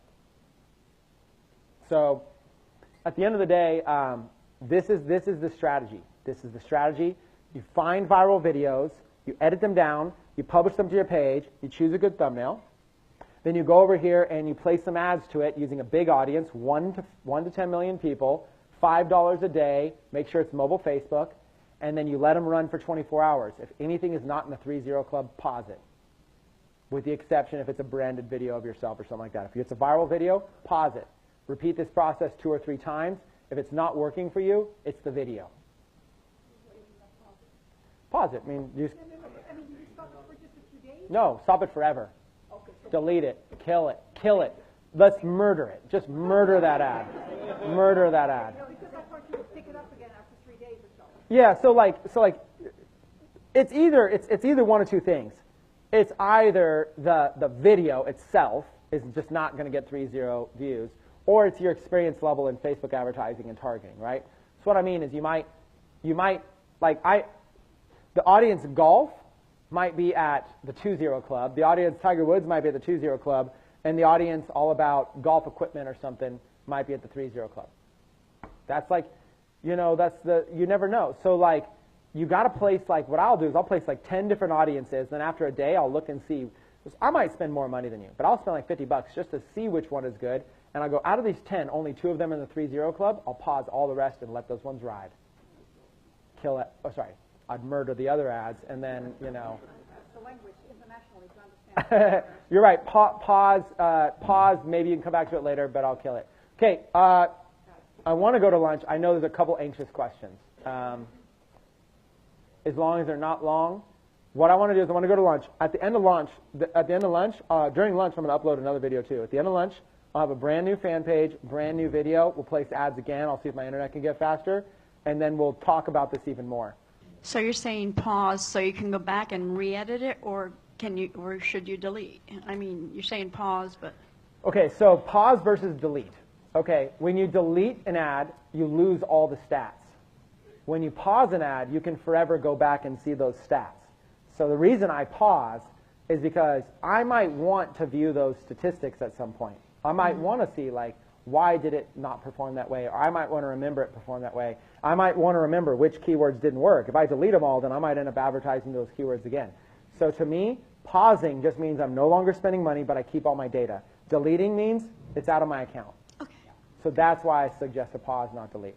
A: So at the end of the day, this is the strategy. This is the strategy. You find viral videos, you edit them down, you publish them to your page, you choose a good thumbnail, then you go over here and you place some ads to it using a big audience, 1 to 10 million people, $5 a day, make sure it's mobile Facebook, and then you let them run for 24 hours. If anything is not in the 3-0 club, pause it. With the exception if it's a branded video of yourself or something like that. If it's a viral video, pause it. Repeat this process 2 or 3 times. If it's not working for you, it's the video. Pause it. I mean, you
O: stop it for just a few days?
A: no, stop it forever. Delete it. Kill it. Kill it. Let's murder it. Just murder that ad. Murder that ad.
O: Because I thought you would pick it up again after 3 days or so.
A: Yeah. So like, it's either one of two things. It's either the video itself is just not going to get 3.0 views, or it's your experience level in Facebook advertising and targeting, right? So what I mean is you might the audience golf might be at the 2.0 club, the audience Tiger Woods might be at the 2.0 club, and the audience all about golf equipment or something might be at the 3.0 club. That's like, you never know. So like, you got to place, like, what I'll do is I'll place like 10 different audiences, then after a day I'll look and see. I might spend more money than you, but I'll spend like $50 just to see which one is good, and I'll go, out of these 10, only 2 of them are in the 3.0 club, I'll pause all the rest and let those ones ride. Kill it. Oh, sorry. I'd murder the other ads, and then,
O: The language internationally to understand.
A: You're right. Pause. Maybe you can come back to it later, but I'll kill it. Okay. I want to go to lunch. I know there's a couple anxious questions. As long as they're not long, what I want to do is I want to go to lunch. At the end of lunch, during lunch, I'm going to upload another video too. At the end of lunch, I'll have a brand new fan page, brand new video. We'll place ads again. I'll see if my internet can get faster, and then we'll talk about this even more.
O: So you're saying pause so you can go back and re-edit it, or should you delete? I mean, you're saying pause, but...
A: Okay, so pause versus delete. Okay, when you delete an ad, you lose all the stats. When you pause an ad, you can forever go back and see those stats. So the reason I pause is because I might want to view those statistics at some point. I might want to see, like, why did it not perform that way? Or I might want to remember it performed that way. I might want to remember which keywords didn't work. If I delete them all, then I might end up advertising those keywords again. So to me, pausing just means I'm no longer spending money, but I keep all my data. Deleting means it's out of my account. Okay. So that's why I suggest a pause, not delete.